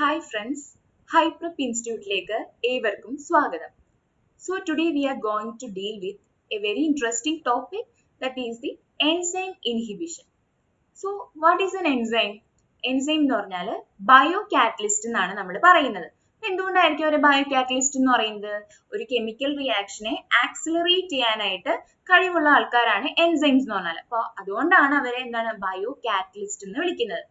Hi friends, HyPrep Institute-ലേക്ക് ഏവർക്കും സ്വാഗതം. So today we are going to deal with a very interesting topic, that is the enzyme inhibition. So what is an enzyme? Enzyme എന്ന് പറഞ്ഞാൽ bio catalyst എന്നാണ് നമ്മൾ പറയുന്നത്. എന്തുകൊണ്ടായിരിക്കും ഒരു bio catalyst എന്ന് പറയുന്നത്? ഒരു കെമിക്കൽ റിയാക്ഷനെ ആക്സിലറേറ്റ് ചെയ്യാനായിട്ട് കഴിവുള്ള ആൾക്കാരാണ് എൻസൈംസ് എന്ന് പറഞ്ഞാൽ. അപ്പോൾ അതുകൊണ്ടാണ് അവരെ എന്താണ് ബയോ കാറ്റലിസ്റ്റ് എന്ന് വിളിക്കുന്നത്.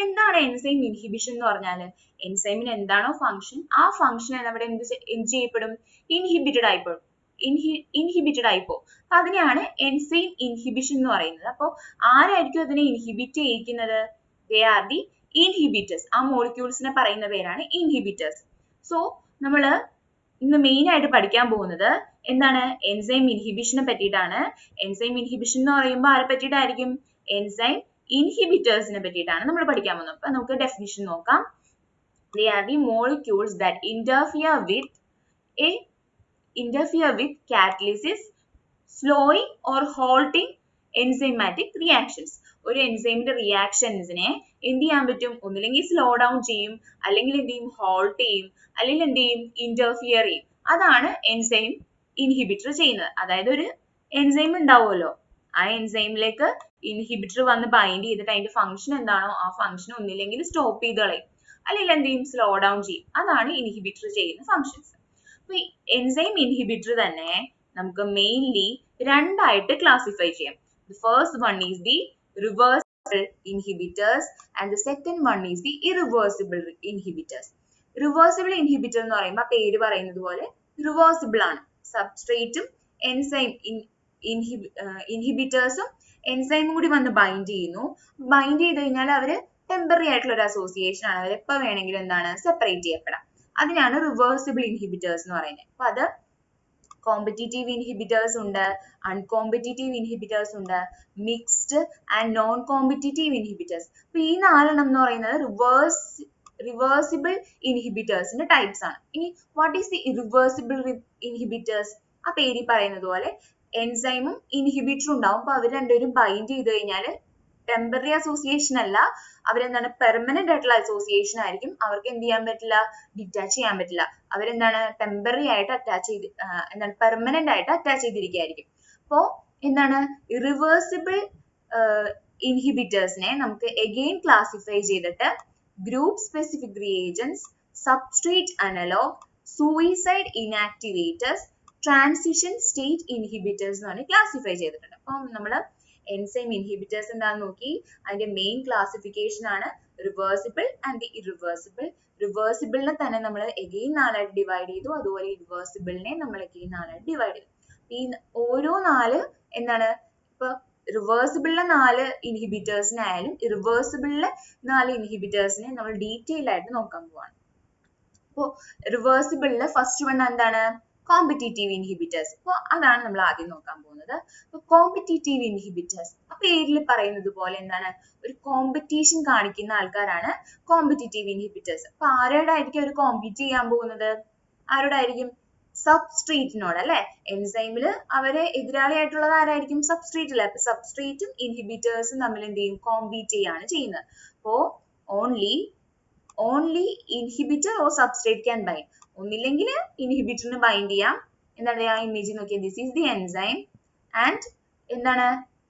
എന്താണ് എൻസൈം ഇൻഹിബിഷൻ എന്ന് പറഞ്ഞാൽ? എൻസൈമിന് എന്താണോ ഫംഗ്ഷൻ, ആ ഫംഗ്ഷൻ അവിടെ എന്ത് ചെയ്യപ്പെടും? ഇൻഹിബിറ്റഡ് ആയിപ്പോഴും. ഇൻഹിബിറ്റഡ് ആയിപ്പോ അതിനെയാണ് എൻസൈം ഇൻഹിബിഷൻ എന്ന് പറയുന്നത്. അപ്പോൾ ആരായിരിക്കും അതിനെ ഇൻഹിബിറ്റ് ചെയ്യിക്കുന്നത്? They are the inhibitors. ആ മോളിക്യൂൾസിനെ പറയുന്ന പേരാണ് ഇൻഹിബിറ്റേഴ്സ്. സോ നമ്മൾ ഇന്ന് മെയിൻ ആയിട്ട് പഠിക്കാൻ പോകുന്നത് എന്താണ്? എൻസൈം ഇൻഹിബിഷനെ പറ്റിയിട്ടാണ്. എൻസൈം ഇൻഹിബിഷൻ എന്ന് പറയുമ്പോൾ ആരെ പറ്റിയിട്ടായിരിക്കും? എൻസൈം ഇൻഹിബിറ്റേഴ്സിനെ പറ്റിയിട്ടാണ് നമ്മൾ പഠിക്കാൻ പോകുന്നത്. അപ്പൊ നമുക്ക് ഡെഫിനിഷൻ നോക്കാം. They are the molecules that interfere with catalysis, slowing or halting enzymatic reactions. ഒരു എൻസൈമിന്റെ റിയാക്ഷൻസിനെ എന്ത് ചെയ്യാൻ പറ്റും? ഒന്നില്ലെങ്കിൽ സ്ലോ ഡൗൺ ചെയ്യും, അല്ലെങ്കിൽ എന്ത് ചെയ്യും? ഹോൾട്ട് ചെയ്യും, അല്ലെങ്കിൽ എന്ത് ചെയ്യും? ഇന്റർഫിയർ ചെയ്യും. അതാണ് എൻസൈം ഇൻഹിബിറ്റർ ചെയ്യുന്നത്. അതായത് ഒരു എൻസൈം ഉണ്ടാവുമല്ലോ, ആ എൻസൈമിലേക്ക് ഇൻഹിബിറ്റർ വന്ന് ബൈൻഡ് ചെയ്തിട്ട് അതിന്റെ ഫംഗ്ഷൻ എന്താണോ ആ ഫംഗ്ഷൻ ഒന്നില്ലെങ്കിൽ സ്റ്റോപ്പ് ചെയ്ത് കളയും, അല്ലെങ്കിൽ എന്ത് ചെയ്യും? സ്ലോ ഡൗൺ ചെയ്യും. അതാണ് ഇൻഹിബിറ്റർ ചെയ്യുന്ന ഫംഗ്ഷൻസ്. അപ്പൊ എൻസൈം ഇൻഹിബിറ്റർ തന്നെ നമുക്ക് മെയിൻലി രണ്ടായിട്ട് ക്ലാസിഫൈ ചെയ്യാം. The first one is the reversible inhibitors and the second one is the irreversible inhibitors. Reversible inhibitor എന്ന് പറയുമ്പോൾ പേര് പറയുന്നത് പോലെ റിവേഴ്സിബിൾ ആണ്. സബ്സ്ട്രേറ്റും എൻസൈം ഇൻഹിബിറ്റേഴ്സും എൻസൈമും കൂടി വന്ന് ബൈൻഡ് ചെയ്യുന്നു. ബൈൻഡ് ചെയ്ത് കഴിഞ്ഞാൽ അവര് ടെമ്പററി ആയിട്ടുള്ള ഒരു അസോസിയേഷൻ ആണ്. അവർ എപ്പോൾ വേണമെങ്കിലും എന്താണ് സെപ്പറേറ്റ് ചെയ്യപ്പെടാം. അതിനാണ് റിവേഴ്സിബിൾ ഇൻഹിബിറ്റേഴ്സ് എന്ന് പറയുന്നത്. അപ്പൊ അത് കോമ്പറ്റീറ്റീവ് ഇൻഹിബിറ്റേഴ്സ് ഉണ്ട്, അൺകോമ്പറ്റീറ്റീവ് ഇൻഹിബിറ്റേഴ്സ് ഉണ്ട്, mixed and non competitive inhibitors. അപ്പൊ ഈ നാലെണ്ണം എന്ന് പറയുന്നത് റിവേഴ്സിബിൾ ഇൻഹിബിറ്റേഴ്സിന്റെ ടൈപ്സ് ആണ്. ഇനി what is the irreversible inhibitors? ആ പേര് പറയുന്നത് പോലെ എൻസൈമും ഇൻഹിബിറ്ററും ഉണ്ടാവും. അപ്പൊ അവർ രണ്ടുപേരും ബൈൻഡ് ചെയ്ത് കഴിഞ്ഞാൽ ടെമ്പററി അസോസിയേഷൻ അല്ല, അവരെന്താണ് പെർമനന്റ് ആയിട്ടുള്ള അസോസിയേഷൻ ആയിരിക്കും. അവർക്ക് എന്ത് ചെയ്യാൻ പറ്റില്ല? ഡിറ്റാച്ച് ചെയ്യാൻ പറ്റില്ല. അവരെന്താണ് ടെമ്പററി ആയിട്ട് അറ്റാച്ച് ചെയ്ത് എന്താണ് പെർമനന്റ് ആയിട്ട് അറ്റാച്ച് ചെയ്തിരിക്കുകയായിരിക്കും. അപ്പോ എന്താണ് ഇറിവേഴ്സിബിൾ ഇൻഹിബിറ്റേഴ്സിനെ നമുക്ക് എഗെയിൻ ക്ലാസിഫൈ ചെയ്തിട്ട് group specific reagents, substrate analog, suicide inactivators, transition state inhibitors എന്ന് പറഞ്ഞ് ക്ലാസിഫൈ ചെയ്തിട്ടുണ്ട്. അപ്പം നമ്മൾ എൻസൈം ഇൻഹിബിറ്റേഴ്സ് എന്താണെന്ന് നോക്കി. അതിന്റെ മെയിൻ ക്ലാസിഫിക്കേഷൻ ആണ് റിവേഴ്സിബിൾ ആൻഡ് ദി ഇറിവേഴ്സിബിൾ. റിവേഴ്സിബിളിനെ തന്നെ നമ്മൾ എഗെയിൻ നാലായിട്ട് ഡിവൈഡ് ചെയ്തു, അതുപോലെ ഇറിവേഴ്സിബിളിനെ നമ്മൾ എഗെയിൻ നാലായിട്ട് ഡിവൈഡ് ചെയ്തു. ഈ ഓരോ നാല് എന്താണ് ഇപ്പൊ റിവേഴ്സിബിളിലെ 4 ഇൻഹിബിറ്റേഴ്സിനായാലും ഇറിവേഴ്സിബിളിലെ 4 ഇൻഹിബിറ്റേഴ്സിനെ നമ്മൾ ഡീറ്റെയിൽ ആയിട്ട് നോക്കാൻ പോവാണ്. അപ്പോ റിവേഴ്സിബിളിലെ ഫസ്റ്റ് വൺ എന്താണ്? Competitive inhibitors. അപ്പോൾ അതാണ് നമ്മൾ ആദ്യം നോക്കാൻ പോകുന്നത്. കോമ്പറ്റീറ്റീവ് ഇൻഹിബിറ്റേഴ്സ് ആ പേരിൽ പറയുന്നത് പോലെ എന്താണ്? ഒരു കോമ്പറ്റീഷൻ കാണിക്കുന്ന ആൾക്കാരാണ് കോമ്പറ്റീറ്റീവ് ഇൻഹിബിറ്റേഴ്സ്. അപ്പൊ ആരോടായിരിക്കും അവർ കോമ്പീറ്റ് ചെയ്യാൻ പോകുന്നത്? ആരോടായിരിക്കും? സബ്സ്ട്രേറ്റിനോട് അല്ലെ? എൻസൈമില് അവരെ എതിരാളിയായിട്ടുള്ളത് ആരായിരിക്കും? സബ്സ്ട്രേറ്റ് അല്ലെ? അപ്പൊ സബ്സ്ട്രേറ്റും ഇൻഹിബിറ്റേഴ്സും തമ്മിൽ എന്ത് ചെയ്യും? കോമ്പീറ്റ് ചെയ്യാണ് ചെയ്യുന്നത്. അപ്പോ only inhibitor or substrate can bind. ഒന്നില്ലെങ്കിൽ ഇൻഹിബിറ്ററിന് ബൈൻഡ് ചെയ്യാം. എന്താണ് ആ ഇമേജ് നോക്കിയാൽ this is the enzyme and എന്താണ്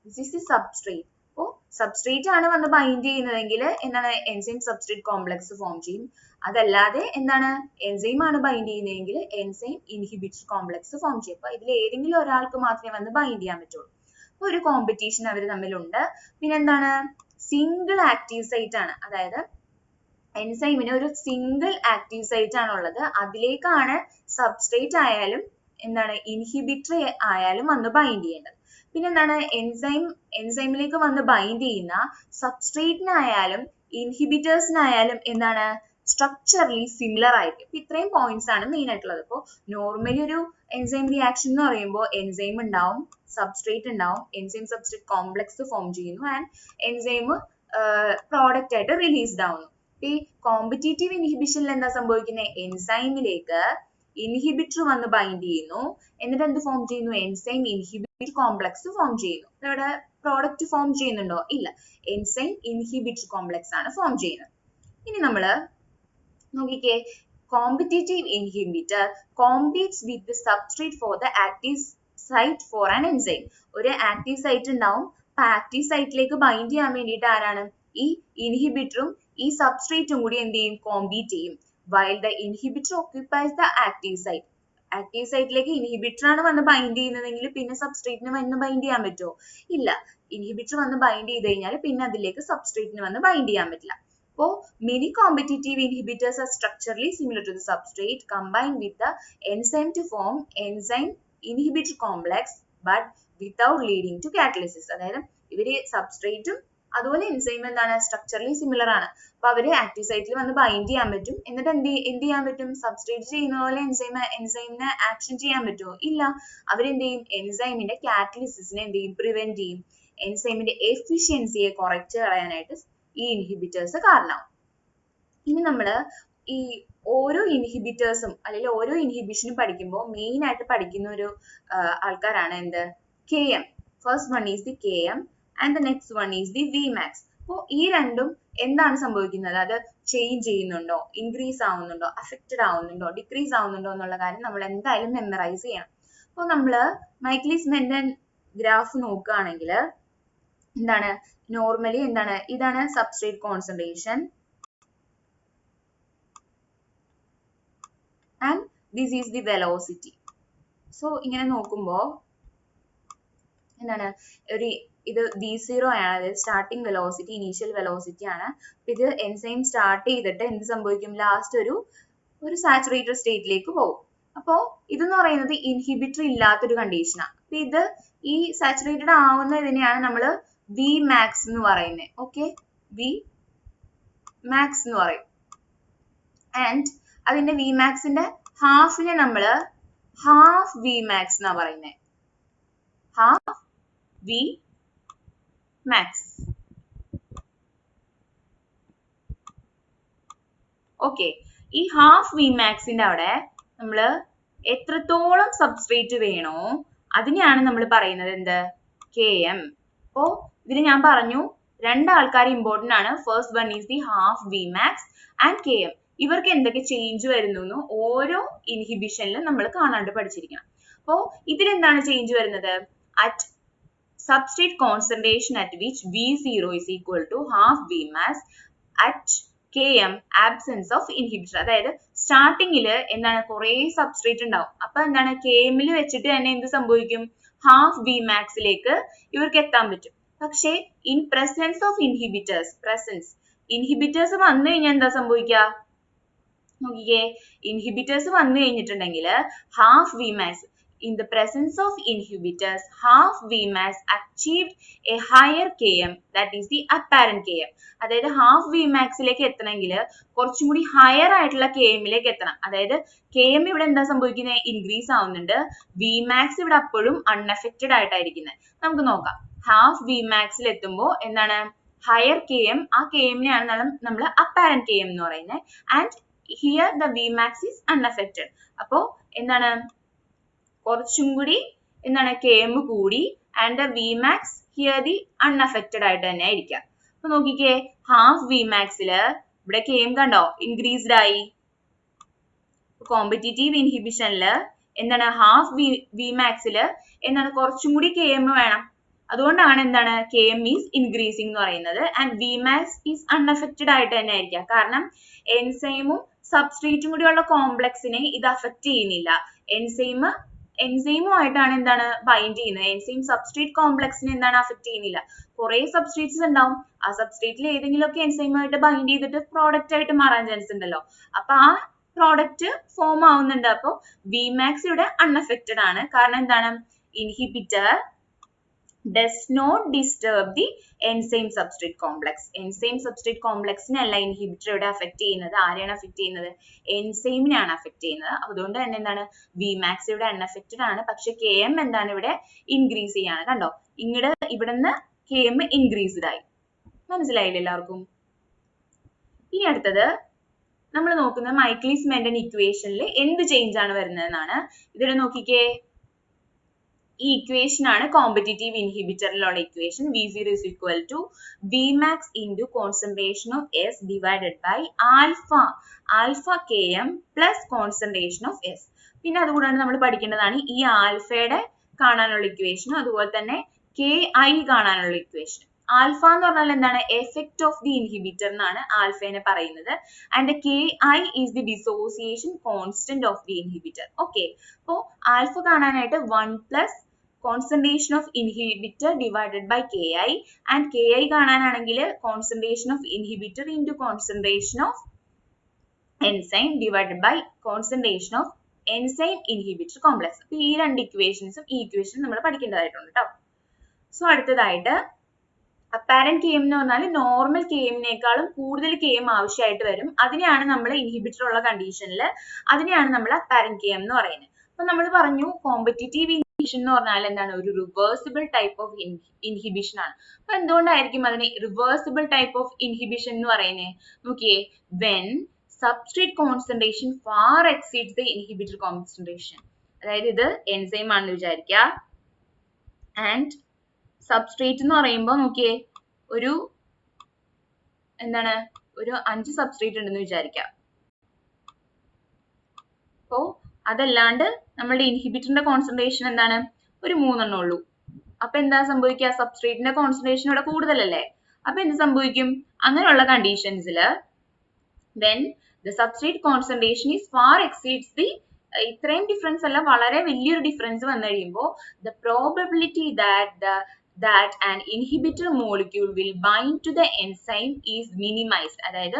ദിസ് ഈസ് ദി സബ്സ്ട്രേറ്റ്. അപ്പോൾ സബ്സ്ട്രേറ്റ് ആണ് വന്ന് ബൈൻഡ് ചെയ്യുന്നതെങ്കിൽ എന്താണ് എൻസൈം സബ്സ്ട്രേറ്റ് കോംപ്ലക്സ് ഫോം ചെയ്യും. അതല്ലാതെ എന്താണ് എൻസൈം ആണ് ബൈൻഡ് ചെയ്യുന്നതെങ്കിൽ എൻസൈം ഇൻഹിബിറ്റർ കോംപ്ലക്സ് ഫോം ചെയ്യും. അപ്പൊ ഇതിൽ ഏതെങ്കിലും ഒരാൾക്ക് മാത്രമേ വന്ന് ബൈൻഡ് ചെയ്യാൻ പറ്റുള്ളൂ. അപ്പൊ ഒരു കോമ്പറ്റീഷൻ അവർ തമ്മിലുണ്ട്. പിന്നെ എന്താണ്? സിംഗിൾ ആക്റ്റീവ് സൈറ്റ് ആണ്. അതായത് എൻസൈമിന് ഒരു സിംഗിൾ ആക്റ്റീവ് സൈറ്റ് ആണുള്ളത്. അതിലേക്കാണ് സബ്സ്ട്രേറ്റ് ആയാലും എന്താണ് ഇൻഹിബിറ്റർ ആയാലും വന്ന് ബൈൻഡ് ചെയ്യേണ്ടത്. പിന്നെ എന്താണ് എൻസൈമിലേക്ക് വന്ന് ബൈൻഡ് ചെയ്യുന്ന സബ്സ്ട്രേറ്റിനായാലും ഇൻഹിബിറ്റേഴ്സിനായാലും എന്താണ് സ്ട്രക്ചറലി സിമിലർ ആയിരിക്കും. ഇത്രയും പോയിന്റ്സ് ആണ് മെയിൻ ആയിട്ടുള്ളത്. അപ്പോൾ നോർമലി ഒരു എൻസൈം റിയാക്ഷൻ എന്ന് പറയുമ്പോൾ എൻസൈം ഉണ്ടാവും, സബ്സ്ട്രേറ്റ് ഉണ്ടാവും, എൻസൈം സബ്സ്ട്രേറ്റ് കോംപ്ലക്സ് ഫോം ചെയ്യുന്നു ആൻഡ് എൻസൈം പ്രോഡക്റ്റ് ആയിട്ട് റിലീസ്ഡ് ആവുന്നു. ഈ കോമ്പറ്റീറ്റീവ് ഇൻഹിബിഷനിൽ എന്താ സംഭവിക്കുന്നത്? എൻസൈമിലേക്ക് ഇൻഹിബിറ്റർ വന്ന് ബൈൻഡ് ചെയ്യുന്നു, എന്നിട്ട് എന്ത് ഫോം ചെയ്യുന്നു? എൻസൈം ഇൻഹിബിറ്റർ കോംപ്ലക്സ് ഫോം ചെയ്യുന്നു. ഇവിടെ പ്രോഡക്റ്റ് ഫോം ചെയ്യുന്നുണ്ടോ? ഇല്ല, എൻസൈം ഇൻഹിബിറ്റർ കോംപ്ലക്സ് ആണ് ഫോം ചെയ്യുന്നത്. ഇനി നമ്മൾ നോക്കിക്കേ, competitive inhibitor competes with the substrate for the active site for an enzyme. ഒരു ആക്റ്റീവ് സൈറ്റ് ഉണ്ടാവും, അപ്പൊ ആക്റ്റീവ് സൈറ്റിലേക്ക് ബൈൻഡ് ചെയ്യാൻ വേണ്ടിയിട്ട് ആരാണ്, ഈ ഇൻഹിബിറ്ററും ഈ സബ്സ്ട്രേറ്റും കൂടി എന്ത് ചെയ്യും, കോമ്പീറ്റ് ചെയ്യും. While the inhibitor occupies the active site. Active സൈറ്റിലേക്ക് ഇൻഹിബിറ്റർ ആണ് വന്ന് ബൈൻഡ് ചെയ്യുന്നതെങ്കിൽ പിന്നെ സബ്സ്ട്രേറ്റിന് വന്ന് ബൈൻഡ് ചെയ്യാൻ പറ്റുമോ? ഇല്ല. ഇൻഹിബിറ്റർ വന്ന് ബൈൻഡ് ചെയ്ത് കഴിഞ്ഞാൽ പിന്നെ അതിലേക്ക് സബ്സ്ട്രേറ്റിന് വന്ന് ബൈൻഡ് ചെയ്യാൻ പറ്റില്ല. So, many competitive inhibitors are structurally similar to the substrate combined with the enzyme to form enzyme inhibitor complex but without leading to catalysis. അതായത് ഇവര് സബ്സ്ട്രേറ്റും അതുപോലെ എൻസൈം എന്താണ്, സ്ട്രക്ചറലി സിമിലർ ആണ്. അപ്പൊ അവര് ആക്റ്റീവ് സൈറ്റിൽ വന്ന് ബൈൻഡ് ചെയ്യാൻ പറ്റും. എന്നിട്ട് എന്ത് ചെയ്യാൻ പറ്റും, സബ്സ്ട്രേറ്റ് ചെയ്യുന്ന പോലെ എൻസൈമിനെ ആക്ഷൻ ചെയ്യാൻ പറ്റുമോ? ഇല്ല. അവരെന്ത് ചെയ്യും, എൻസൈമിന്റെ കാറ്റലിസിസിനെ എന്ത് ചെയ്യും, പ്രിവെന്റ് ചെയ്യും. എൻസൈമിന്റെ എഫിഷ്യൻസിയെ കുറച്ച് കളയാനായിട്ട് ഈ ഇൻഹിബിറ്റേഴ്സ് കാരണമാവും. ഇനി നമ്മൾ ഈ ഓരോ ഇൻഹിബിറ്റേഴ്സും അല്ലെങ്കിൽ ഓരോ ഇൻഹിബിഷനും പഠിക്കുമ്പോൾ മെയിൻ ആയിട്ട് പഠിക്കുന്ന ഒരു ആൾക്കാരാണ് എന്ത്, KM. First one is the KM and the next one is the Vmax. അപ്പോൾ ഈ രണ്ടും എന്താണ് സംഭവിക്കുന്നത്, അത് ചേഞ്ച് ചെയ്യുന്നുണ്ടോ, ഇൻക്രീസ് ആവുന്നുണ്ടോ, അഫക്റ്റഡ് ആവുന്നുണ്ടോ, ഡിക്രീസ് ആവുന്നുണ്ടോ എന്നുള്ള കാര്യം നമ്മൾ എന്തായാലും മെമ്മറൈസ് ചെയ്യണം. അപ്പോൾ നമ്മൾ മൈക്കിളിസ് മെന്റൻ ഗ്രാഫ് നോക്കുകയാണെങ്കിൽ എന്താണ്, നോർമലി എന്താണ്, ഇതാണ് substrate concentration and this is the velocity. So ഇങ്ങനെ നോക്കുമ്പോൾ എന്താണ്, ഇത് V0 ആണ്, അതായത് സ്റ്റാർട്ടിംഗ് വെലോസിറ്റി, ഇനീഷ്യൽ വെലോസിറ്റി ആണ്. ഇത് എൻസൈം സ്റ്റാർട്ട് ചെയ്തിട്ട് എന്ത് സംഭവിക്കും, ലാസ്റ്റ് ഒരു സാച്ചുറേറ്റഡ് സ്റ്റേറ്റിലേക്ക് പോകും. അപ്പോൾ ഇതെന്ന് പറയുന്നത് ഇൻഹിബിറ്റർ ഇല്ലാത്തൊരു കണ്ടീഷനാണ്. അപ്പൊ ഇത് ഈ സാച്ചുറേറ്റഡ് ആവുന്ന ഇതിനെയാണ് നമ്മൾ Vmax എന്ന് പറയുന്നത്. ഓക്കെ, Vmax എന്ന് പറയും. ആൻഡ് അതിന്റെ Vmaxന്റെ ഹാഫിനെ നമ്മൾ ഹാഫ് Vmax എന്നാ പറയുന്നത്. Half Vmax. ഓക്കെ, ഈ ഹാഫ് Vmaxന്റെ അവിടെ നമ്മൾ എത്രത്തോളം സബ്സ്ട്രേറ്റ് വേണോ അതിനെയാണ് നമ്മൾ പറയുന്നത് എന്ത്, KM. അപ്പോ ഇതിന് ഞാൻ പറഞ്ഞു രണ്ടാൾക്കാർ ഇമ്പോർട്ടന്റ് ആണ്. First one is the half Vmax and KM. ഇവർക്ക് എന്തൊക്കെ ചേഞ്ച് വരുന്നു ഓരോ ഇൻഹിബിഷനിലും നമ്മൾ കാണാണ്ട് പഠിച്ചിരിക്കണം. അപ്പോ ഇതിലെന്താണ് ചേഞ്ച് വരുന്നത്, at substrate concentration at which V0 is equal to half Vmax at KM absence of inhibitor. അതായത് സ്റ്റാർട്ടിങ്ങിൽ എന്താണ്, കുറെ സബ്സ്ട്രേറ്റ് ഉണ്ടാവും. അപ്പൊ എന്താണ്, KM വെച്ചിട്ട് തന്നെ എന്ത് സംഭവിക്കും, ഹാഫ് Vmaxലേക്ക് ഇവർക്ക് എത്താൻ പറ്റും. പക്ഷേ ഇൻ പ്രസൻസ് ഓഫ് ഇൻഹിബിറ്റേഴ്സ് വന്നു കഴിഞ്ഞാൽ എന്താ സംഭവിക്കുക, നോക്കിക്കേ, ഇൻഹിബിറ്റേഴ്സ് വന്നു കഴിഞ്ഞിട്ടുണ്ടെങ്കിൽ half Vmax, in the presence of inhibitors, half Vmax achieved a higher KM, that is the apparent KM. അതായത് ഹാഫ് Vmaxലേക്ക് എത്തണമെങ്കിൽ കുറച്ചും കൂടി ഹയർ ആയിട്ടുള്ള KMലേക്ക് എത്തണം. അതായത് KM ഇവിടെ എന്താ സംഭവിക്കുന്നത്, ഇൻക്രീസ് ആവുന്നുണ്ട്. Vmax ഇവിടെ അപ്പോഴും അൺഅഫക്റ്റഡ് ആയിട്ടായിരിക്കുന്നത്. നമുക്ക് നോക്കാം, ഹാഫ് Vmaxൽ എത്തുമ്പോൾ എന്താണ്, ഹയർ KM, ആ KMനെയാണ് നമ്മൾ അപ്പാരന്റ് KM എന്ന് പറയുന്നത്. And here the Vmax is unaffected. അപ്പോ എന്താണ്, കുറച്ചും കൂടി എന്താണ്, KM കൂടി and the Vmax here the unaffected ആയിട്ട് തന്നെ ആയിരിക്കാം. അപ്പൊ നോക്കിക്കേ, ഹാഫ് Vmaxല് ഇവിടെ KM കണ്ടോ ഇൻക്രീസ്ഡ് ആയി. കോമ്പറ്റീറ്റീവ് ഇൻഹിബിഷനില് എന്താണ്, ഹാഫ് Vmaxല് എന്താണ്, കുറച്ചും കൂടി KM വേണം. അതുകൊണ്ടാണ് എന്താണ്, KM ഈസ് ഇൻക്രീസിംഗ് എന്ന് പറയുന്നത്. ആൻഡ് Vmax ഈസ് അൺഅഫക്റ്റഡ് ആയിട്ട് തന്നെ ആയിരിക്കാം. കാരണം എൻസൈമും സബ്സ്ട്രേറ്റും കൂടിയുള്ള കോംപ്ലക്സിനെ ഇത് അഫക്റ്റ് ചെയ്യുന്നില്ല. എൻസൈമുമായിട്ടാണ് എന്താണ് ബൈൻഡ് ചെയ്യുന്നത്. എൻസൈം സബ്സ്ട്രേറ്റ് കോംപ്ലക്സിനെ എന്താണ് അഫക്റ്റ് ചെയ്യുന്നില്ല. കുറെ സബ്സ്ട്രേറ്റ്സ് ഉണ്ടാവും, ആ സബ്സ്ട്രേറ്റിൽ ഏതെങ്കിലുമൊക്കെ എൻസൈമുമായിട്ട് ബൈൻഡ് ചെയ്തിട്ട് പ്രോഡക്റ്റ് ആയിട്ട് മാറാൻ ചാൻസ് ഉണ്ടല്ലോ. അപ്പൊ ആ പ്രോഡക്റ്റ് ഫോം ആവുന്നുണ്ട്. അപ്പൊ Vmax ഇവിടെ അൺഅഫക്റ്റഡ് ആണ്. കാരണം എന്താണ്, inhibitor does not disturb the enzyme substrate complex. enzyme substrate complex അല്ല ഇൻഹിബിറ്റർ ഇവിടെ അഫക്റ്റ് ചെയ്യുന്നത്. ആരെയാണ് അഫക്റ്റ് ചെയ്യുന്നത്, എൻസൈമിനെയാണ് അഫക്റ്റ് ചെയ്യുന്നത്. അതുകൊണ്ട് തന്നെ എന്താണ്, Vmax ഇവിടെ അൺഅഫക്റ്റഡ് ആണ്. പക്ഷെ KM എന്താണ്, ഇവിടെ ഇൻക്രീസ് ചെയ്യാണ്. കണ്ടോ, ഇവിടുന്ന് KM ഇൻക്രീസ്ഡ് ആയി. മനസ്സിലായില്ലേ എല്ലാവർക്കും? ഇനി അടുത്തത് നമ്മൾ നോക്കുന്ന മൈക്കിളിസ് മെന്റൻ ഇക്വേഷനിൽ എന്ത് ചേഞ്ച് ആണ് വരുന്നതെന്നാണ്. ഇതിവിടെ നോക്കിക്കേ, ഈ ഇക്വേഷൻ ആണ് കോമ്പറ്റീറ്റീവ് ഇൻഹിബിറ്ററിലുള്ള equation. V0 is equal to Vmax into concentration of S divided by alpha Km plus concentration of S. പിന്നെ അതുകൂടാണ്ട് നമ്മൾ പഠിക്കേണ്ടതാണ് ഈ ആൽഫയുടെ കാണാനുള്ള ഇക്വേഷനും അതുപോലെ തന്നെ KI കാണാനുള്ള ഇക്വേഷൻ. ആൽഫ എന്ന് പറഞ്ഞാൽ എന്താണ്? എഫക്ട് ഓഫ് ദി ഇൻഹിബിറ്റർ എന്നാണ് ആൽഫേനെ പറയുന്നത്. And KI is the dissociation constant of the inhibitor. Okay, അപ്പോൾ ആൽഫ കാണാനായിട്ട് 1 plus concentration of inhibitor divided by KI, and KI കാണാനാണെങ്കിൽ concentration of inhibitor into concentration of enzyme divided by concentration of enzyme inhibitor complex. അപ്പോൾ ഈ രണ്ട് ഇക്വേഷൻസും ഈ equation നമ്മൾ പഠിക്കേണ്ടതായിട്ടുണ്ട് കേട്ടോ. So അടുത്തതായിട്ട് apparent KM എന്ന് പറഞ്ഞാൽ നോർമൽ കെഎമ്മിനേക്കാളും കൂടുതൽ കെഎം ആവശ്യമായിട്ട് വരും. അതിനെയാണ് നമ്മൾ ഇൻഹിബിറ്റർ ഉള്ള കണ്ടീഷനിൽ അതിനെയാണ് നമ്മൾ അപ്പാരന്റ് കെഎം എന്ന് പറയുന്നത്. അപ്പൊ നമ്മൾ പറഞ്ഞു കോമ്പറ്റീറ്റീവ് ഇൻഹിബിഷൻ എന്ന് പറഞ്ഞാൽ എന്താണ്? ഒരു റിവേഴ്സിബിൾ ടൈപ്പ് ഓഫ് ഇൻഹിബിഷൻ ആണ്. അപ്പൊ എന്തുകൊണ്ടായിരിക്കും അതിനെ റിവേഴ്സിബിൾ ടൈപ്പ് ഓഫ് ഇൻഹിബിഷൻ എന്ന് പറയുന്നത്? നോക്കിയേ, when substrate concentration far exceeds the inhibitor concentration. അതായത് ഇത് എൻസൈം ആണെന്ന് വിചാരിക്കുക, ആൻഡ് സബ്സ്ട്രേറ്റ് എന്ന് പറയുമ്പോൾ നോക്കിയേ ഒരു എന്താണ്, ഒരു 5 സബ്സ്ട്രേറ്റ് ഉണ്ടെന്ന് വിചാരിക്കാം. അപ്പോ അതല്ലാണ്ട് നമ്മളുടെ ഇൻഹിബിറ്ററിന്റെ കോൺസെൻട്രേഷൻ എന്താണ്? ഒരു 3 എണ്ണം ഉള്ളൂ. അപ്പൊ എന്താ സംഭവിക്കുക? സബ്സ്ട്രേറ്റിന്റെ കോൺസെൻട്രേഷൻ ഇവിടെ കൂടുതലല്ലേ? അപ്പൊ എന്ത് സംഭവിക്കും? അങ്ങനെയുള്ള കണ്ടീഷൻസിൽ when the substrate concentration is far exceeds the ഇത്രയും ഡിഫറൻസ് അല്ല, വളരെ വലിയൊരു ഡിഫറൻസ് വന്നു കഴിയുമ്പോൾ the probability that an inhibitor molecule will bind to the enzyme is minimized. അതായത്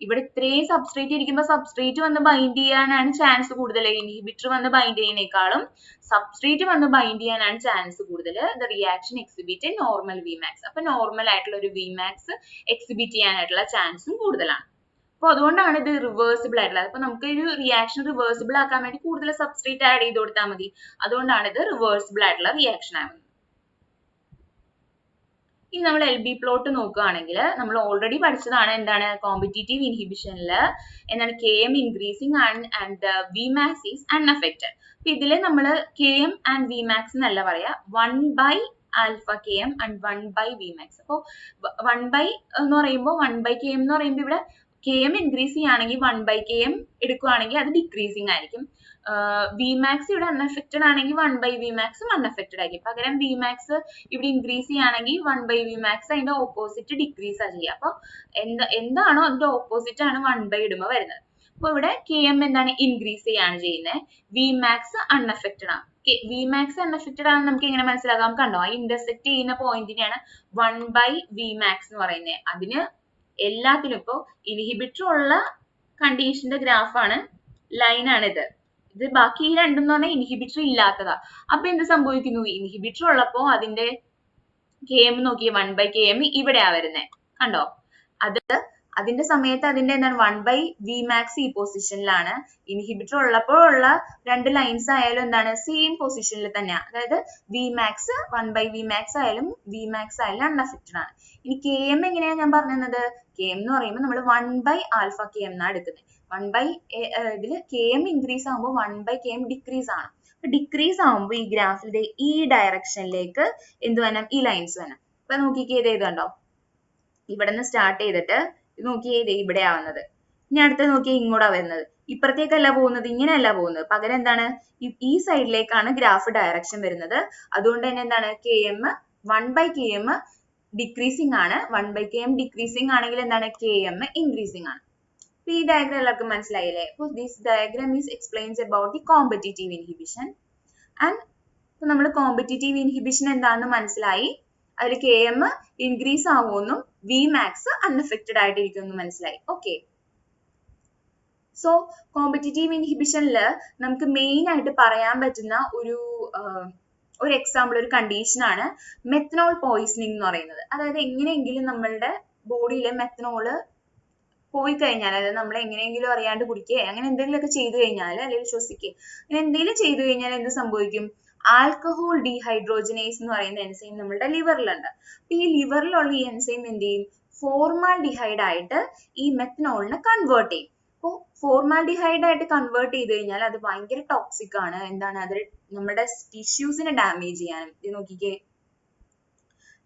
ഇവിടെ ഇത്രയും സബ്സ്ട്രേറ്റ് ഇരിക്കുമ്പോൾ സബ്സ്ട്രേറ്റ് വന്ന് ബൈൻഡ് ചെയ്യാനാണ് ചാൻസ് കൂടുതൽ. ഇൻഹിബിറ്റർ വന്ന് ബൈൻഡ് ചെയ്യുന്നേക്കാളും സബ്സ്ട്രേറ്റ് വന്ന് ബൈൻഡ് ചെയ്യാനാണ് ചാൻസ് കൂടുതൽ. The reaction exhibit normal Vmax. അപ്പൊ നോർമൽ ആയിട്ടുള്ള ഒരു Vmax എക്സിബിറ്റ് ചെയ്യാനായിട്ടുള്ള ചാൻസും കൂടുതലാണ്. അപ്പൊ അതുകൊണ്ടാണ് ഇത് റിവേഴ്സിബിൾ ആയിട്ടുള്ളത്. അപ്പൊ നമുക്ക് ഒരു റിയാക്ഷൻ റിവേഴ്സിബിൾ ആക്കാൻ വേണ്ടി കൂടുതൽ സബ്സ്ട്രേറ്റ് ആഡ് ചെയ്ത് കൊടുത്താൽ മതി. അതുകൊണ്ടാണ് ഇത് റിവേഴ്സിബിൾ ആയിട്ടുള്ള റിയാക്ഷൻ ആവുന്നത്. ഇനി നമ്മൾ LB പ്ലോട്ട് നോക്കുകയാണെങ്കിൽ നമ്മൾ ഓൾറെഡി പഠിച്ചതാണ് എന്താണ് കോമ്പറ്റീറ്റീവ് ഇൻഹിബിഷനിൽ എന്താണ് Km increasing and Vmax is unaffected. അപ്പൊ ഇതില് നമ്മൾ Km ആൻഡ് Vmax എന്നല്ല പറയാ, 1 alpha Km and 1 Vmax. അപ്പോൾ 1 എന്ന് പറയുമ്പോൾ 1 Km എന്ന് പറയുമ്പോൾ ഇവിടെ Km ഇൻക്രീസ് ചെയ്യുകയാണെങ്കിൽ 1 Km എടുക്കുകയാണെങ്കിൽ അത് ഡിക്രീസിങ് ആയിരിക്കും. Vmax ഇവിടെ അൺഅഫക്റ്റഡ് ആണെങ്കിൽ 1 Vmax അൺഅഫക്റ്റഡ് ആയിരിക്കും. പകരം Vmax ഇവിടെ ഇൻക്രീസ് ചെയ്യുകയാണെങ്കിൽ 1 Vmax അതിന്റെ ഓപ്പോസിറ്റ് ഡിക്രീസ് ആ ചെയ്യുക. അപ്പൊ എന്താണോ അതിന്റെ ഓപ്പോസിറ്റ് ആണ് 1 ഇടുമ്പോൾ വരുന്നത്. അപ്പൊ ഇവിടെ Km എന്താണ്? ഇൻക്രീസ് ചെയ്യാണ് ചെയ്യുന്നത്. Vmax അൺഅഫക്റ്റഡ് ആണ്. Vmax അൺഅഫക്റ്റഡ് ആണെന്ന് നമുക്ക് എങ്ങനെ മനസ്സിലാക്കാം? കണ്ടോ, ആ ഇന്റർസെക്ട് ചെയ്യുന്ന പോയിന്റിനെയാണ് 1 Vmax എന്ന് പറയുന്നത്. അതിന് എല്ലാത്തിനും ഇപ്പോ ഇൻഹിബിറ്റർ ഉള്ള കണ്ടീഷന്റെ ഗ്രാഫാണ്, ലൈനാണ് ഇത്. ഇത് ബാക്കി ഈ രണ്ടെന്ന് പറഞ്ഞാൽ ഇൻഹിബിറ്റർ ഇല്ലാത്തതാ. അപ്പൊ എന്ത് സംഭവിക്കുന്നു? ഇൻഹിബിറ്റർ ഉള്ളപ്പോ അതിന്റെ Km നോക്കിയേ 1 Km ഇവിടെയാ വരുന്നത്. കണ്ടോ, അതിന്റെ സമയത്ത് അതിന്റെ എന്താണ് 1 Vmax ഈ പൊസിഷനിലാണ്. ഇൻഹിബിറ്റർ ഉള്ളപ്പോഴുള്ള രണ്ട് ലൈൻസ് ആയാലും എന്താണ് സെയിം പൊസിഷനിൽ തന്നെയാണ്. അതായത് Vmax 1 Vmax ആയാലും Vmax ആയാലും അൺഅഫക്റ്റഡ് ആണ്. ഇനി Km എങ്ങനെയാണ് ഞാൻ പറഞ്ഞത്? Km എന്ന് പറയുമ്പോൾ നമ്മൾ 1 alpha Km എന്നാണ് എടുക്കുന്നത്. ഇതില് Km ഇൻക്രീസ് ആകുമ്പോൾ 1 Km ഡിക്രീസ് ആണ്. ഡിക്രീസ് ആകുമ്പോൾ ഈ ഗ്രാഫിന്റെ ഈ ഡയറക്ഷനിലേക്ക് എന്ത് വേണം? ഈ ലൈൻസ് വേണം. അപ്പൊ നോക്കിക്കേ, ഇത് കണ്ടോ, ഇവിടെ നിന്ന് സ്റ്റാർട്ട് ചെയ്തിട്ട് നോക്കിയേ ഇത് ഇവിടെ ആവുന്നത്. ഇനി അടുത്ത് നോക്കിയേ ഇങ്ങോട്ടാ വരുന്നത്. ഇപ്പുറത്തേക്കല്ല പോകുന്നത്, ഇങ്ങനെയല്ല പോകുന്നത്. പകരം എന്താണ്? ഈ സൈഡിലേക്കാണ് ഗ്രാഫ് ഡയറക്ഷൻ വരുന്നത്. അതുകൊണ്ട് തന്നെ എന്താണ്? Km 1 Km ഡിക്രീസിങ് ആണ്. 1 Km ഡിക്രീസിങ് ആണെങ്കിൽ എന്താണ്? Km ഇൻക്രീസിങ് ആണ്. ഈ ഡയഗ്രാം എല്ലാവർക്കും മനസ്സിലായില്ലേ? അപ്പോൾ this diagram is explains about the competitive inhibition. And ഇപ്പൊ നമ്മൾ കോമ്പറ്റീറ്റീവ് ഇൻഹിബിഷൻ എന്താണെന്ന് മനസ്സിലായി. അതിൽ Km ഇൻക്രീസ് ആവുമെന്നും Vmax അൺഅഫക്റ്റഡ് ആയിട്ടിരിക്കുമെന്നും മനസ്സിലായി. ഓക്കെ, സോ കോമ്പറ്റീറ്റീവ് ഇൻഹിബിഷനിൽ നമുക്ക് മെയിൻ ആയിട്ട് പറയാൻ പറ്റുന്ന ഒരു എക്സാമ്പിൾ, ഒരു കണ്ടീഷൻ ആണ് മെത്തനോൾ പോയിസണിങ് എന്ന് പറയുന്നത്. അതായത് എങ്ങനെയെങ്കിലും നമ്മളുടെ ബോഡിയിൽ മെത്തനോള് പോയി കഴിഞ്ഞാൽ, അതായത് നമ്മൾ എങ്ങനെയെങ്കിലും അറിയാണ്ട് കുടിക്കുക അങ്ങനെ എന്തെങ്കിലുമൊക്കെ ചെയ്തു കഴിഞ്ഞാൽ, അല്ലെങ്കിൽ ശ്വസിക്കുക, അങ്ങനെ എന്തെങ്കിലും ചെയ്തു കഴിഞ്ഞാൽ എന്ത് സംഭവിക്കും? ആൽക്കഹോൾ ഡീഹൈഡ്രോജനേസ് എന്ന് പറയുന്ന എൻസൈം നമ്മുടെ ലിവറിലുണ്ട്. അപ്പൊ ഈ ലിവറിലുള്ള ഈ എൻസൈം എന്ത് ചെയ്യും? ഫോർമാൽഡിഹൈഡ് ആയിട്ട് ഈ മെത്തനോളിനെ കൺവേർട്ട് ചെയ്യും. അപ്പോൾ ഫോർമാൽഡിഹൈഡ് ആയിട്ട് കൺവേർട്ട് ചെയ്ത് കഴിഞ്ഞാൽ അത് ഭയങ്കര ടോക്സിക് ആണ്. എന്താണ് അത് നമ്മുടെ ടിഷ്യൂസിനെ ഡാമേജ് ചെയ്യാനും, ഇത് നോക്കിക്കേ,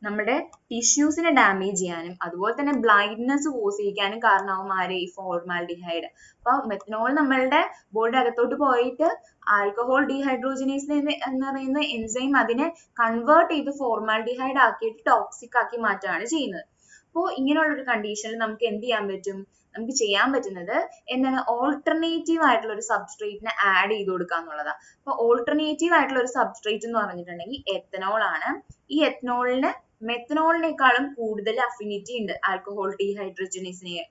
നമ്മുടെ ടിഷ്യൂസിനെ ഡാമേജ് ചെയ്യാനും അതുപോലെ തന്നെ ബ്ലൈൻഡ്നെസ് കോസ് ചെയ്യിക്കാനും കാരണമാവും ആര്, ഈ ഫോർമാൽഡിഹൈഡ്. അപ്പൊ മെത്തനോൾ നമ്മളുടെ ബോഡിയുടെ അകത്തോട്ട് പോയിട്ട് ആൽക്കഹോൾ ഡീഹൈഡ്രോജനേസ് എന്ന് പറയുന്ന എൻസൈം അതിനെ കൺവേർട്ട് ചെയ്ത് ഫോർമാൽഡിഹൈഡ് ആക്കിയിട്ട് ടോക്സിക് ആക്കി മാറ്റുകയാണ് ചെയ്യുന്നത്. അപ്പോൾ ഇങ്ങനെയുള്ള ഒരു കണ്ടീഷനിൽ നമുക്ക് എന്ത് ചെയ്യാൻ പറ്റും, നമുക്ക് ചെയ്യാൻ പറ്റുന്നത് എന്താണ്, ഓൾട്ടർനേറ്റീവ് ആയിട്ടുള്ള ഒരു സബ്സ്ട്രേറ്റിനെ ആഡ് ചെയ്ത് കൊടുക്കുക എന്നുള്ളതാണ്. അപ്പൊ ഓൾട്ടർനേറ്റീവ് ആയിട്ടുള്ള ഒരു സബ്സ്ട്രേറ്റ് എന്ന് പറഞ്ഞിട്ടുണ്ടെങ്കിൽ എത്തനോൾ ആണ്. ഈ എത്തനോളിന് മെത്തനോളിനേക്കാളും കൂടുതൽ അഫിനിറ്റി ഉണ്ട് ആൽക്കഹോൾ ഡീഹൈഡ്രോജനേസിനെ